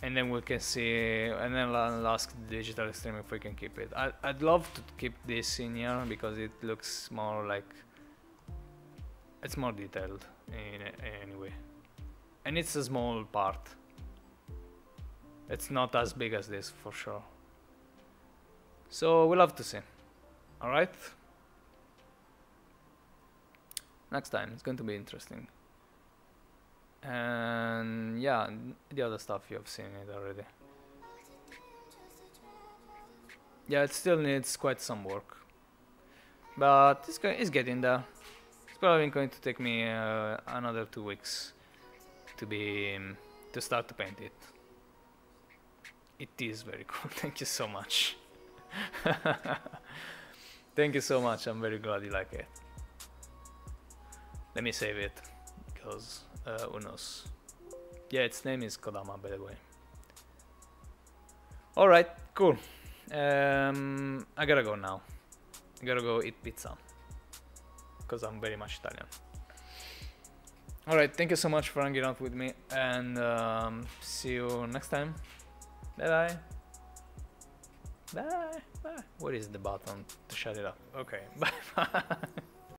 A: And then we can see, and then I'll ask the Digital Extreme if we can keep it. I'd love to keep this in here because it looks more like it's more detailed anyway. And it's a small part. It's not as big as this for sure. So we'll have to see. Alright? Next time, it's going to be interesting. And yeah, the other stuff you have seen it already. Yeah, it still needs quite some work. But it's getting there. It's probably going to take me another 2 weeks to start to paint it. It is very cool. Thank you so much. Thank you so much. I'm very glad you like it. Let me save it because who knows? Yeah, its name is Kodama, by the way. Alright, cool. I gotta go now. I gotta go eat pizza. Because I'm very much Italian. Alright, thank you so much for hanging out with me. And see you next time. Bye bye. Bye. Bye. What is the button to shut it up? Okay, bye bye.